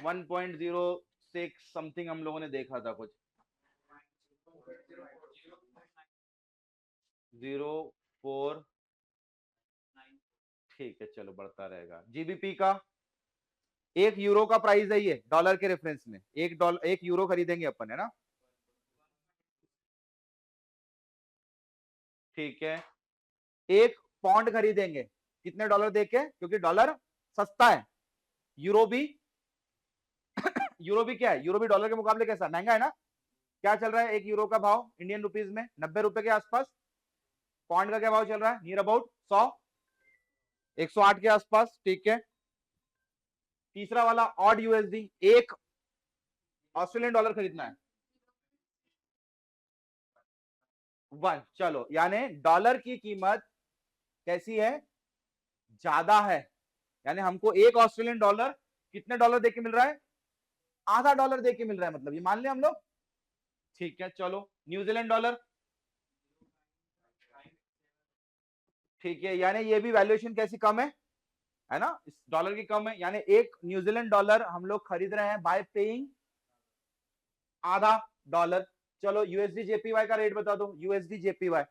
1.06 समथिंग हम लोगों ने देखा था, कुछ 0.4, ठीक है चलो बढ़ता रहेगा। जीबीपी का 1 यूरो का प्राइस है ये डॉलर के रेफरेंस में, 1 यूरो खरीदेंगे अपन, है ना, ठीक है। 1 पौंड खरीदेंगे कितने डॉलर देके, क्योंकि डॉलर सस्ता है, यूरो भी यूरो भी क्या है, यूरो भी डॉलर के मुकाबले कैसा महंगा है ना। क्या चल रहा है 1 यूरो का भाव इंडियन रुपीज में, 90 रुपए के आसपास। पौंड का क्या भाव चल रहा है, नियर अबाउट 100, 108 के आसपास, ठीक है। तीसरा वाला ऑड यूएसडी, 1 ऑस्ट्रेलियन डॉलर खरीदना है 1, चलो यानी डॉलर की कीमत कैसी है, ज्यादा है, यानी हमको 1 ऑस्ट्रेलियन डॉलर कितने डॉलर देके मिल रहा है, आधा डॉलर दे के मिल रहा है, मतलब ये मान लिया हम लोग। ठीक है, चलो न्यूजीलैंड डॉलर, ठीक है, यानी ये भी वैल्यूएशन कैसी कम है ना, इस डॉलर की कम है, यानी एक न्यूजीलैंड डॉलर हम लोग खरीद रहे हैं बाय पेइंग आधा डॉलर। चलो यूएसडी जेपीवाई का रेट बता दो, यूएसडी जेपीवाई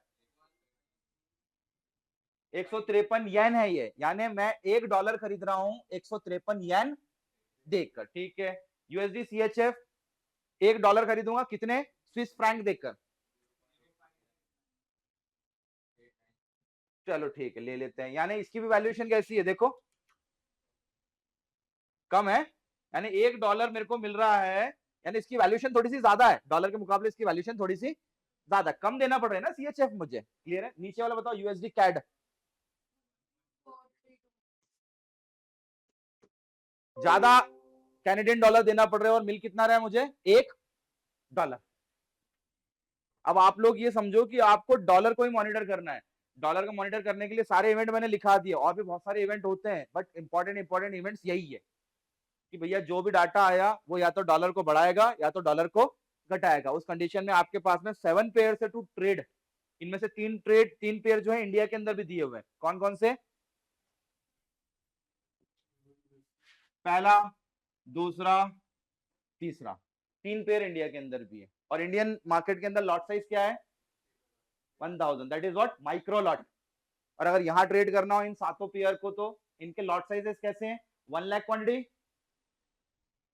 153 येन है ये, यानी मैं $1 खरीद रहा हूं 153 येन देकर। ठीक है, यूएसडी सीएचएफ $1 खरीदूंगा कितने, स्विस फ्रैंक देकर। चलो ठीक है, ले लेते हैं, यानी इसकी भी वैल्यूएशन कैसी है देखो, कम है, यानी $1 मेरे को मिल रहा है, यानी इसकी वैल्यूएशन थोड़ी सी ज्यादा है डॉलर के मुकाबले, इसकी वैल्यूएशन थोड़ी सी ज्यादा, कम देना पड़ रहा है ना सीएचएफ मुझे, क्लियर है। नीचे वाला बताओ यूएसडी कैड, ज्यादा कैनेडियन डॉलर देना पड़ रहा है और मिल कितना रहा है मुझे, $1। अब आप लोग ये समझो कि आपको डॉलर को ही मॉनिटर करना है, डॉलर को मॉनिटर करने के लिए सारे इवेंट मैंने लिखा दिए, और भी बहुत सारे इवेंट होते हैं, बट इंपॉर्टेंट इवेंट्स यही है कि भैया जो भी डाटा आया वो या तो डॉलर को बढ़ाएगा या तो डॉलर को घटाएगा। उस कंडीशन में आपके पास में 7 पेयर से टू ट्रेड, इनमें से 3 पेयर जो है इंडिया के अंदर भी दिए हुए हैं, कौन कौन से, पहला, दूसरा, तीसरा, 3 पेयर इंडिया के अंदर भी है, और इंडियन मार्केट के अंदर लॉट साइज क्या है 1000, that is what micro lot. और अगर यहां ट्रेड करना हो इन 7 पेयर को तो इनके लॉट साइजेस कैसे हैं, 1 लाख क्वांटिटी,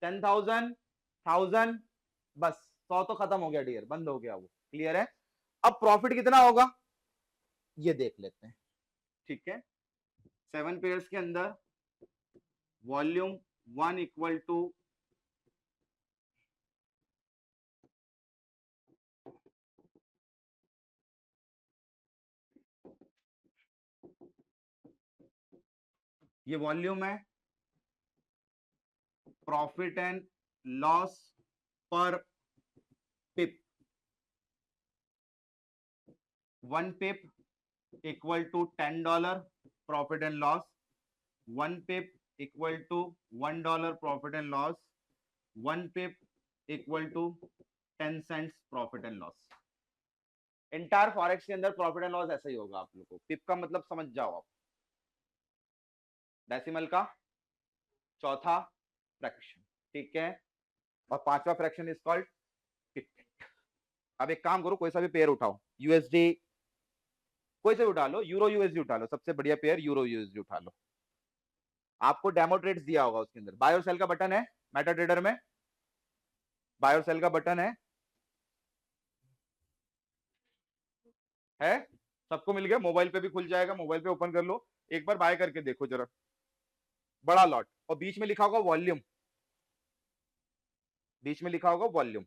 10,000, 1000, बस 100 तो खत्म हो गया डियर, बंद हो गया वो, क्लियर है। अब प्रॉफिट कितना होगा ये देख लेते हैं, ठीक है। 7 पेयर्स के अंदर वॉल्यूम 1 इक्वल टू ये वॉल्यूम है, profit and loss per pip, 1 pip equal to $10 profit and loss, 1 pip equal to $1 profit and loss, 1 pip equal to 10 cents profit and loss. Entire forex के अंदर profit and loss ऐसा ही होगा आप लोगों को, पिप का मतलब समझ जाओ आप, डेसिमल का चौथा फ्रैक्शन, ठीक है, और 5वां फ्रैक्शन इज कॉल्ड पिप। अब एक काम करो, कोई सा भी पेयर उठाओ, यूएसडी कोई से उठा लो, यूरो यूएसडी उठा लो, सबसे बढ़िया पेयर यूरो यूएसडी उठा लो। आपको डेमो ट्रेड्स दिया होगा, उसके अंदर बाय और सेल का बटन है, मेटा ट्रेडर में बाय और सेल का बटन है, सबको मिल गया, मोबाइल पे भी खुल जाएगा, मोबाइल पे ओपन कर लो, एक बार बाय करके देखो जरा, बड़ा लॉट, और बीच में लिखा होगा वॉल्यूम, बीच में लिखा होगा वॉल्यूम,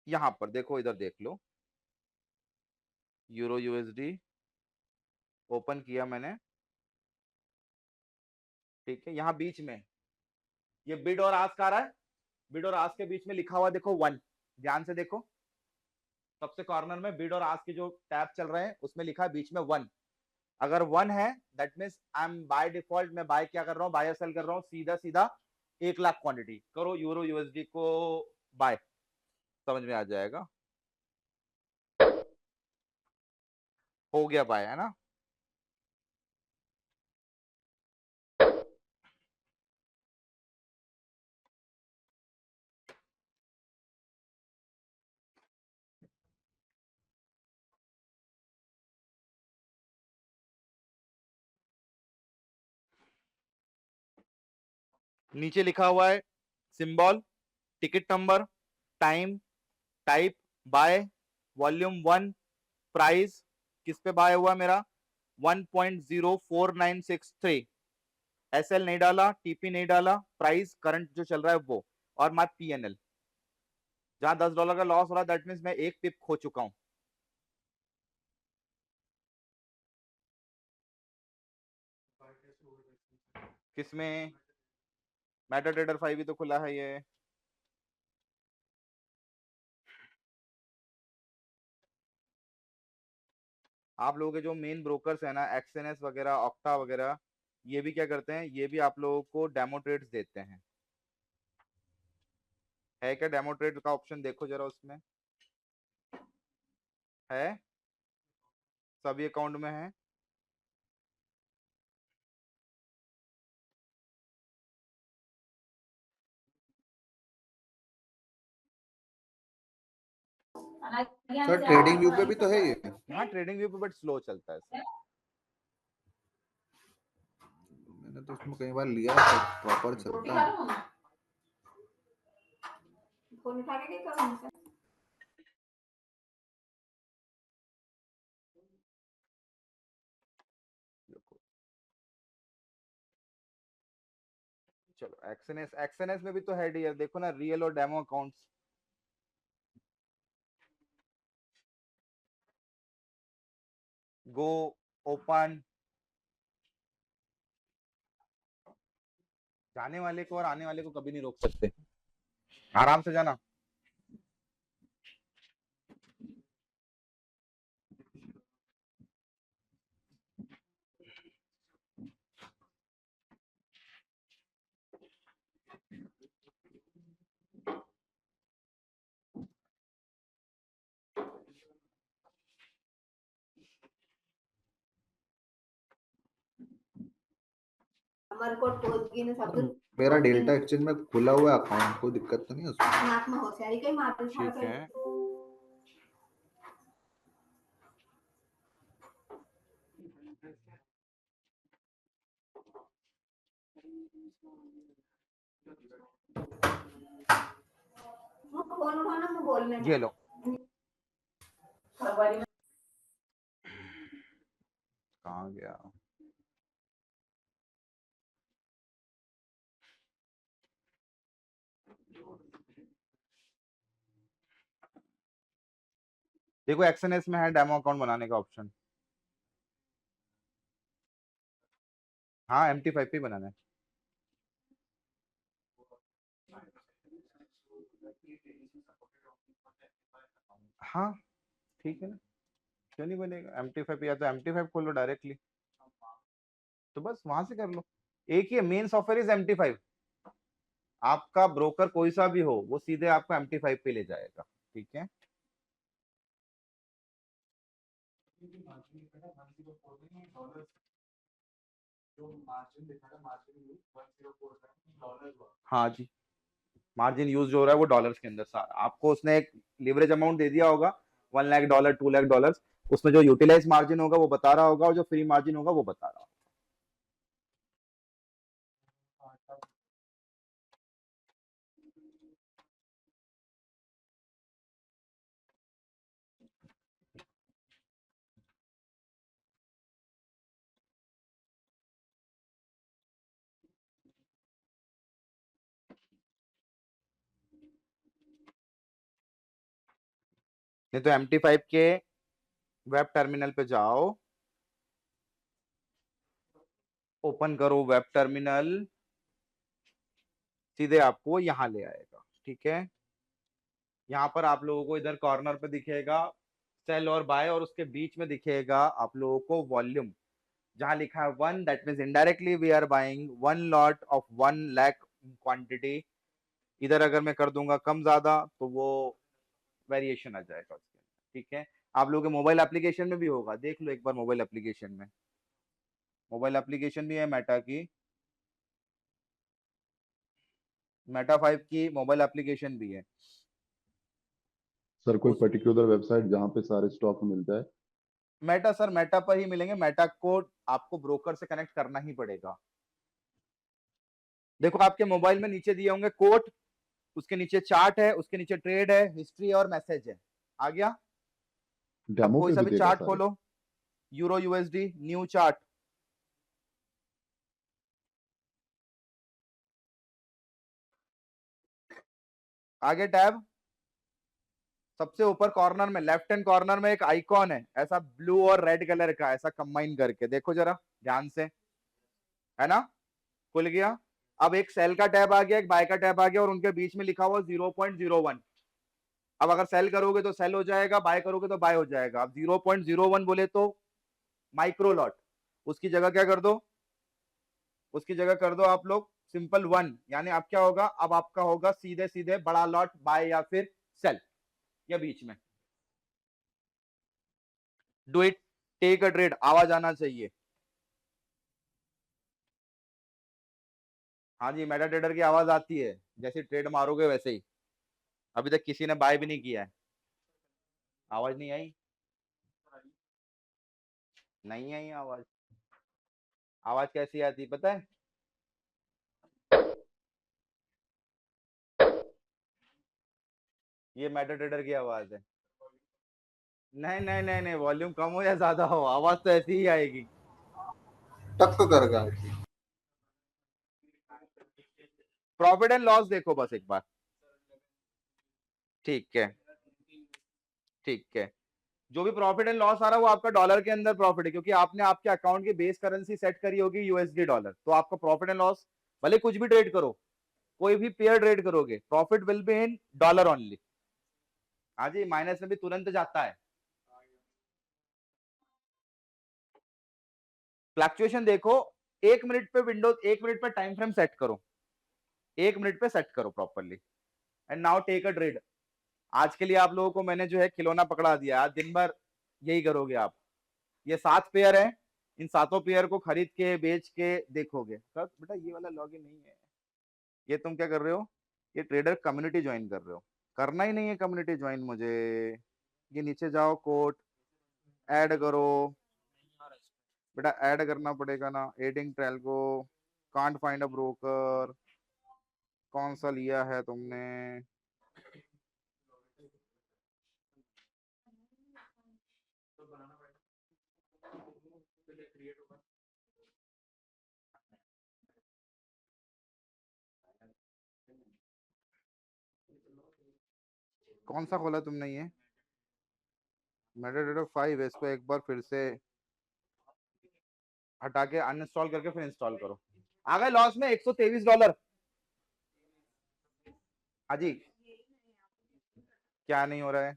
यहां पर देखो, इधर देख लो, यूरो यूएसडी ओपन किया मैंने, ठीक है, यहां बीच में ये बिड और आस्क आ रहा है, बिड और आस्क के बीच में लिखा हुआ देखो 1, ध्यान से देखो, सबसे कॉर्नर में बिड और आस्क के जो टैब चल रहे हैं उसमें लिखा है बीच में 1, अगर 1 है that means I am by default, मैं बाय क्या कर रहा हूँ, बाय सेल कर रहा हूँ, सीधा सीधा 1 लाख क्वांटिटी करो यूरो यूएसडी को बाय, समझ में आ जाएगा, हो गया बाय, है ना। नीचे लिखा हुआ है symbol, ticket number, time, type, buy, volume 1, price, किस पे बाय हुआ मेरा 1.04963, एसएल नहीं डाला, टीपी नहीं डाला, प्राइस करंट जो चल रहा है वो, और मत पीएनएल, जहां $10 का लॉस हो रहा है दैट मींस मैं 1 पिप खो चुका हूं, किसमें, मेटा ट्रेडर 5 भी तो खुला है ये, आप लोगों के जो मेन ब्रोकर्स है ना, एक्सएनएस वगैरह, ऑक्टा वगैरह, ये भी क्या करते हैं, ये भी आप लोगों को डेमो ट्रेड्स देते हैं। है क्या डेमो ट्रेड का ऑप्शन, देखो जरा उसमें है, सभी अकाउंट में है। सर ट्रेडिंग व्यू पे भी तो है ये। हाँ ट्रेडिंग व्यू पे, बट स्लो चलता है सर। मैंने तो इसमें कई बार लिया है, प्रॉपर चलता है। चलो एक्सएनएस, एक्सएनएस में भी तो है डियर, देखो ना रियल और डेमो अकाउंट्स। गो ओपन, जाने वाले को और आने वाले को कभी नहीं रोक सकते, आराम से जाना। हमारे को मेरा डेल्टा एक्सचेंज में खुला हुआ अकाउंट, कोई दिक्कत तो नहीं है उसमें। ठीक है, ये लो। कहाँ गया, देखो एक्सएनएस में है डेमो अकाउंट बनाने का ऑप्शन। हाँ MT5 पे बनाना है। हाँ ठीक है ना, क्यों नहीं बनेगा MT5, या तो MT5 खोलो डायरेक्टली, तो बस वहां से कर लो। एक ही मेन सॉफ्टवेयर इज MT5, आपका ब्रोकर कोई सा भी हो वो सीधे आपको MT5 पे ले जाएगा, ठीक है। हाँ जी, मार्जिन यूज हो रहा है वो डॉलर्स के अंदर सारा, आपको उसने एक लिवरेज अमाउंट दे दिया होगा, $1 लाख, $2 लाख, उसमें जो यूटिलाइज मार्जिन होगा वो बता रहा होगा, और जो फ्री मार्जिन होगा वो बता रहा होगा। नहीं तो MT5 के वेब टर्मिनल पे जाओ, ओपन करो वेब टर्मिनल, सीधे आपको यहाँ ले आएगा, ठीक है। यहाँ पर आप लोगों को इधर कॉर्नर पे दिखेगा सेल और बाय, और उसके बीच में दिखेगा आप लोगों को वॉल्यूम, जहां लिखा है 1, that means indirectly we are buying 1 lot of 1 lakh quantity. इधर अगर मैं कर दूंगा कम ज्यादा तो वो वेरिएशन आ जाएगा उसके, ठीक है। आप लोगों के मोबाइल एप्लीकेशन में भी होगा, देख लो एक बार मोबाइल एप्लीकेशन में, मोबाइल एप्लीकेशन भी है मेटा की, मेटा 5 की मोबाइल एप्लीकेशन भी है। सर कोई उस पर्टिकुलर वेबसाइट जहाँ पे सारे स्टॉक मिलता है? मेटा सर, मेटा पर ही मिलेंगे, मेटा को आपको ब्रोकर से कनेक्ट करना ही पड़ेगा। देखो आपके मोबाइल में नीचे दिए होंगे कोट, उसके नीचे चार्ट है, उसके नीचे ट्रेड है, हिस्ट्री और मैसेज है, आ गया। अब डेमो कोई पे सा भी भी देगा चार्ट सारे? खोलो, यूरो यूएसडी न्यू चार्ट, आगे टैब, सबसे ऊपर कॉर्नर में लेफ्ट हैंड कॉर्नर में एक आइकॉन है ऐसा ब्लू और रेड कलर का, ऐसा कंबाइन करके देखो जरा ध्यान से, है ना, खुल गया। अब एक सेल का टैब आ गया, एक बाय का टैब आ गया, और उनके बीच में लिखा हुआ 0.01। अब अगर सेल करोगे तो सेल हो जाएगा, बाय करोगे तो बाय हो जाएगा। अब 0.01 बोले तो माइक्रो लॉट, उसकी जगह क्या कर दो उसकी जगह कर दो आप लोग सिंपल 1, यानी अब क्या होगा, अब आपका होगा सीधे सीधे बड़ा लॉट बाय या फिर सेल या बीच में। Do it, take a trade, आवाज आना चाहिए। हाँ जी, मेटा ट्रेडर की आवाज आती है, जैसे ट्रेड मारोगे वैसे ही। अभी तक किसी ने बाय भी नहीं किया है। आवाज नहीं आई, नहीं आई आवाज। आवाज कैसी आती पता है? ये मेटा ट्रेडर की आवाज है। नहीं नहीं नहीं नहीं, वॉल्यूम कम हो या ज्यादा हो, आवाज तो ऐसी ही आएगी। टक कर गया। प्रॉफिट एंड लॉस देखो बस एक बार, ठीक है ठीक है। जो भी प्रॉफिट एंड लॉस आ रहा है वो आपका डॉलर के अंदर प्रॉफिट है, क्योंकि आपने आपके अकाउंट की बेस करेंसी सेट करी होगी यूएसडी डॉलर, तो आपका प्रॉफिट एंड लॉस भले कुछ भी ट्रेड करो, कोई भी पेयर ट्रेड करोगे, profit will be in dollar only. हाँ जी, माइनस में भी तुरंत जाता है। फ्लक्चुएशन देखो, 1 मिनट पे विंडोज, 1 मिनट पे टाइम फ्रेम सेट करो, 1 मिनट पे सेट करो properly, and now take a trade. आज के लिए आप लोगों को मैंने जो है खिलौना पकड़ा दिया, आज दिन भर यही करोगे आप। ये 7 पेयर है, इन 7 पेयर को खरीद के बेच के देखोगे। सर बेटा ये वाला लॉगिन नहीं है, ये तुम क्या कर रहे हो, ये ट्रेडर कम्युनिटी ज्वाइन कर रहे हो, करना ही नहीं है कम्युनिटी ज्वाइन मुझे। ये नीचे जाओ, कोड ऐड करो, बेटा ऐड करना पड़ेगा ना, एडिंग ट्रेल को, कांट फाइंड अ ब्रोकर, कौन सा लिया है तुमने? कौन सा खोला तुमने ये? मेटाडेटा 5 है, इसको एक बार फिर से हटा के अनइंस्टॉल करके फिर इंस्टॉल करो। आ गए लॉस में $123। हाँ जी, क्या नहीं हो रहा है?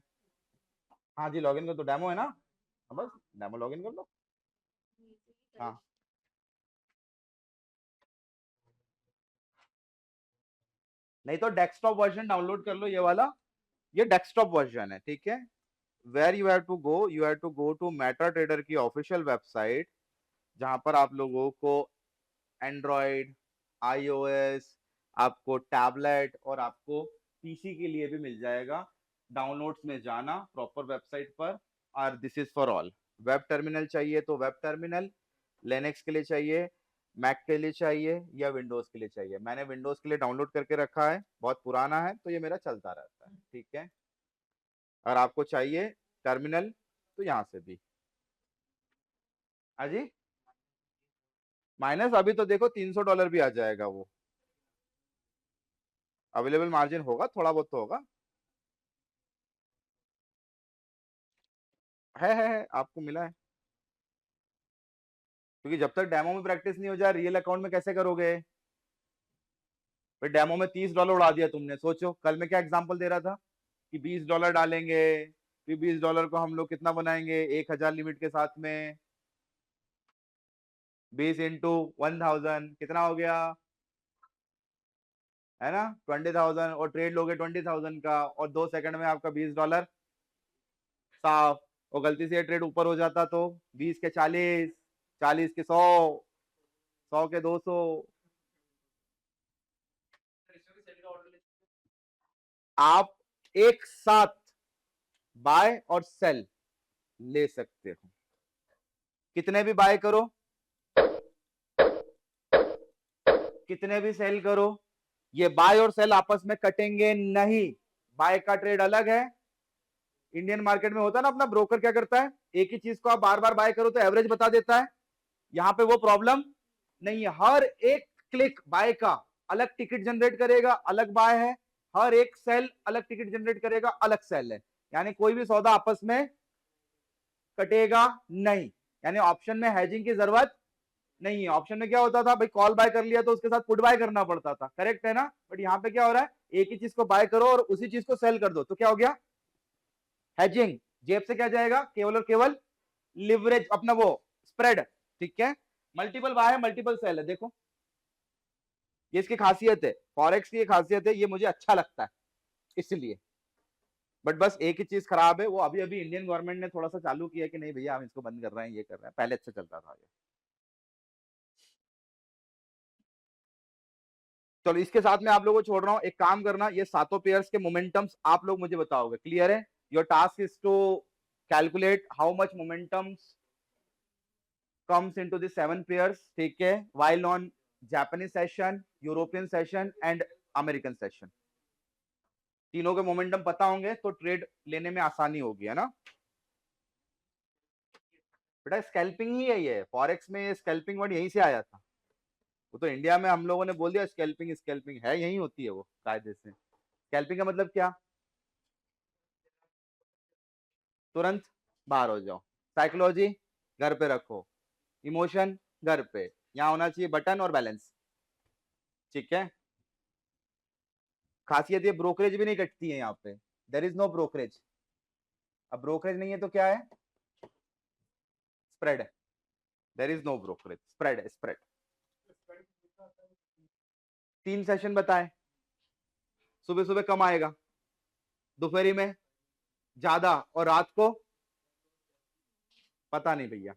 हाँ जी, लॉगिन कर दो, डेमो है ना, हाँ बस डेमो लॉगिन कर दो। हाँ नहीं तो डेस्कटॉप वर्जन डाउनलोड कर लो, ये वाला, ये डेस्कटॉप वर्जन है, ठीक है। Where you have to go, you have to go to MetaTrader की ऑफिशियल वेबसाइट, जहां पर आप लोगों को एंड्रॉइड, आईओएस, आपको टैबलेट और आपको पीसी के लिए भी मिल जाएगा। डाउनलोड्स में जाना प्रॉपर वेबसाइट पर, और this is for all. Web terminal चाहिए तो वेब टर्मिनल, लिनक्स के लिए चाहिए, मैक के लिए चाहिए, या विंडोज के लिए चाहिए। मैंने विंडोज के लिए डाउनलोड करके रखा है, बहुत पुराना है तो ये मेरा चलता रहता है, ठीक है। और आपको चाहिए टर्मिनल तो यहाँ से भी। अजी माइनस अभी तो देखो $300 भी आ जाएगा, वो अवेलेबल मार्जिन होगा, थोड़ा बहुत तो होगा। है आपको मिला है, क्योंकि जब तक डेमो में प्रैक्टिस नहीं हो जाए रियल अकाउंट में कैसे करोगे? फिर डेमो में $30 उड़ा दिया तुमने। सोचो कल मैं क्या एग्जांपल दे रहा था कि $20 डालेंगे, फिर $20 को हम लोग कितना बनाएंगे, 1000 लिमिट के साथ में, 20 इंटू 1000 कितना हो गया, है ना, 20,000, और ट्रेड लोगे 20,000 का, और 2 सेकंड में आपका $20 साफ। और गलती से ट्रेड ऊपर हो जाता तो 20 के 40, 40 के 100, 100 के 200। आप एक साथ बाय और सेल ले सकते हो, कितने भी बाय करो, कितने भी सेल करो, ये बाय और सेल आपस में कटेंगे नहीं। बाय का ट्रेड अलग है, इंडियन मार्केट में होता है ना, अपना ब्रोकर क्या करता है, एक ही चीज को आप बार बार बाय करो तो एवरेज बता देता है। यहां पे वो प्रॉब्लम नहीं है, हर एक क्लिक बाय का अलग टिकट जनरेट करेगा, अलग बाय है, हर एक सेल अलग टिकट जनरेट करेगा, अलग सेल है, यानी कोई भी सौदा आपस में कटेगा नहीं। यानी ऑप्शन में हेजिंग की जरूरत नहीं है। ऑप्शन में क्या होता था भाई, कॉल बाय कर लिया तो उसके साथ पुट बाय करना पड़ता था, करेक्ट है ना। बट यहाँ पे क्या हो रहा है, एक ही चीज को बाय करो और उसी चीज को सेल कर दो, तो क्या हो गया, हेजिंग। जेब से क्या जाएगा, केवल और केवल लिवरेज, अपना वो स्प्रेड, ठीक है। मल्टीपल बाय है, मल्टीपल सेल है, देखो ये इसकी खासियत है, फॉरेक्स की ये खासियत है, ये मुझे अच्छा लगता है इसलिए। बट बस एक ही चीज खराब है, वो अभी अभी इंडियन गवर्नमेंट ने थोड़ा सा चालू किया कि नहीं भैया हम इसको बंद कर रहे हैं, ये कर रहे हैं, पहले अच्छा चलता था ये। चलो इसके साथ में आप लोगों को छोड़ रहा हूं, एक काम करना, ये सातों पेयर्स के मोमेंटम्स आप लोग मुझे बताओगे, क्लियर है? Your task is to calculate how much momentums comes into the 7 pairs, ठीक है, while on Japanese session, European session and American session। तीनों के मोमेंटम पता होंगे तो ट्रेड लेने में आसानी होगी, है ना बेटा? स्कैल्पिंग ही है ये, फॉरेक्स में ये स्कैल्पिंग वर्ड यहीं से आया था। वो तो इंडिया में हम लोगों ने बोल दिया स्कैल्पिंग, स्कैल्पिंग है यहीं होती है वो कायदे से। स्कैल्पिंग का मतलब क्या? तुरंत बाहर हो जाओ। साइकोलॉजी घर पे रखो, इमोशन घर पे, यहाँ होना चाहिए बटन और बैलेंस, ठीक है? खासियत ये ब्रोकरेज भी नहीं कटती है यहाँ पे, देयर इज नो ब्रोकरेज। अब ब्रोकरेज नहीं है तो क्या है? स्प्रेड है, there is no brokerage, spread है, स्प्रेड। 3 सेशन बताए, सुबह सुबह कम आएगा, दोपहरी में ज्यादा, और रात को पता नहीं भैया।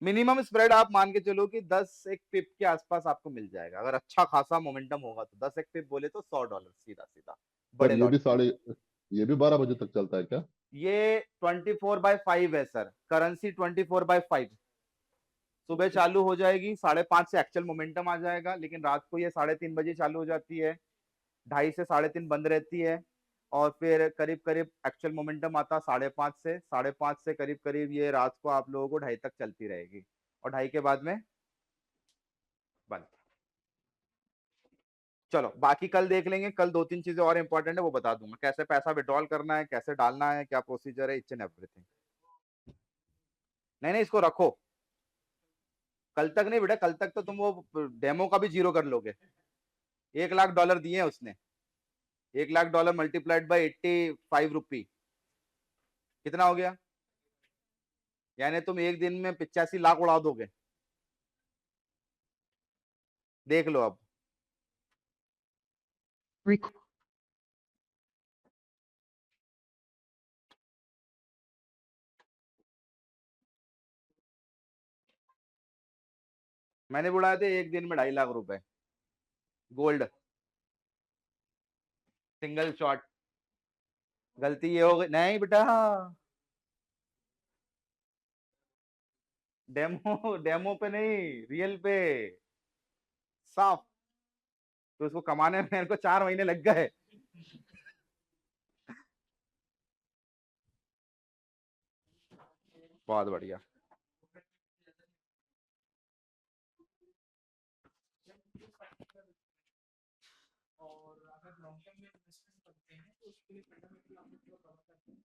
मिनिमम स्प्रेड आप मान के चलो कि 10 एक पिप के आसपास आपको मिल जाएगा, अगर अच्छा खासा मोमेंटम होगा तो। 10 एक पिप बोले तो $100 सीधा सीधा सर बड़े लॉट। ये भी 12 बजे तक चलता है क्या? ये 24/5 है सर, करेंसी 24/5। सुबह चालू हो जाएगी 5:30 से एक्चुअल मोमेंटम आ जाएगा, लेकिन रात को ये 3:30 बजे चालू हो जाती है, 2:30 से 3:30 बंद रहती है, और फिर करीब करीब एक्चुअल मोमेंटम आता 5:30 से। 5:30 से करीब करीब ये रात को आप लोगों को 2:30 तक चलती रहेगी, और 2:30 के बाद में बंद। चलो बाकी कल देख लेंगे, कल 2-3 चीजें और इंपॉर्टेंट है वो बता दूंगा, कैसे पैसा विड्रॉल करना है, कैसे डालना है, क्या प्रोसीजर है, इच एंड एवरीथिंग। नहीं नहीं इसको रखो, कल तक नहीं बेटा, कल तक तो तुम वो डेमो का भी जीरो कर लोगे। $1 लाख दिए हैं उसने, $1 लाख मल्टीप्लाइड बाई 85 रुपी, कितना हो गया? यानी तुम एक दिन में 85 लाख उड़ा दोगे, देख लो अब। मैंने उड़ाए थे एक दिन में 2.5 लाख रुपए गोल्ड, सिंगल शॉट। गलती ये हो गई, नहीं बेटा, डेमो डेमो पे नहीं, रियल पे, साफ। तो उसको कमाने में मेरे को 4 महीने लग गए। बहुत बढ़िया। और अगर लॉन्ग टर्म में इन्वेस्टमेंट करते हैं तो उसके लिए फंडामेंटल आप लोग को कवर करते हैं।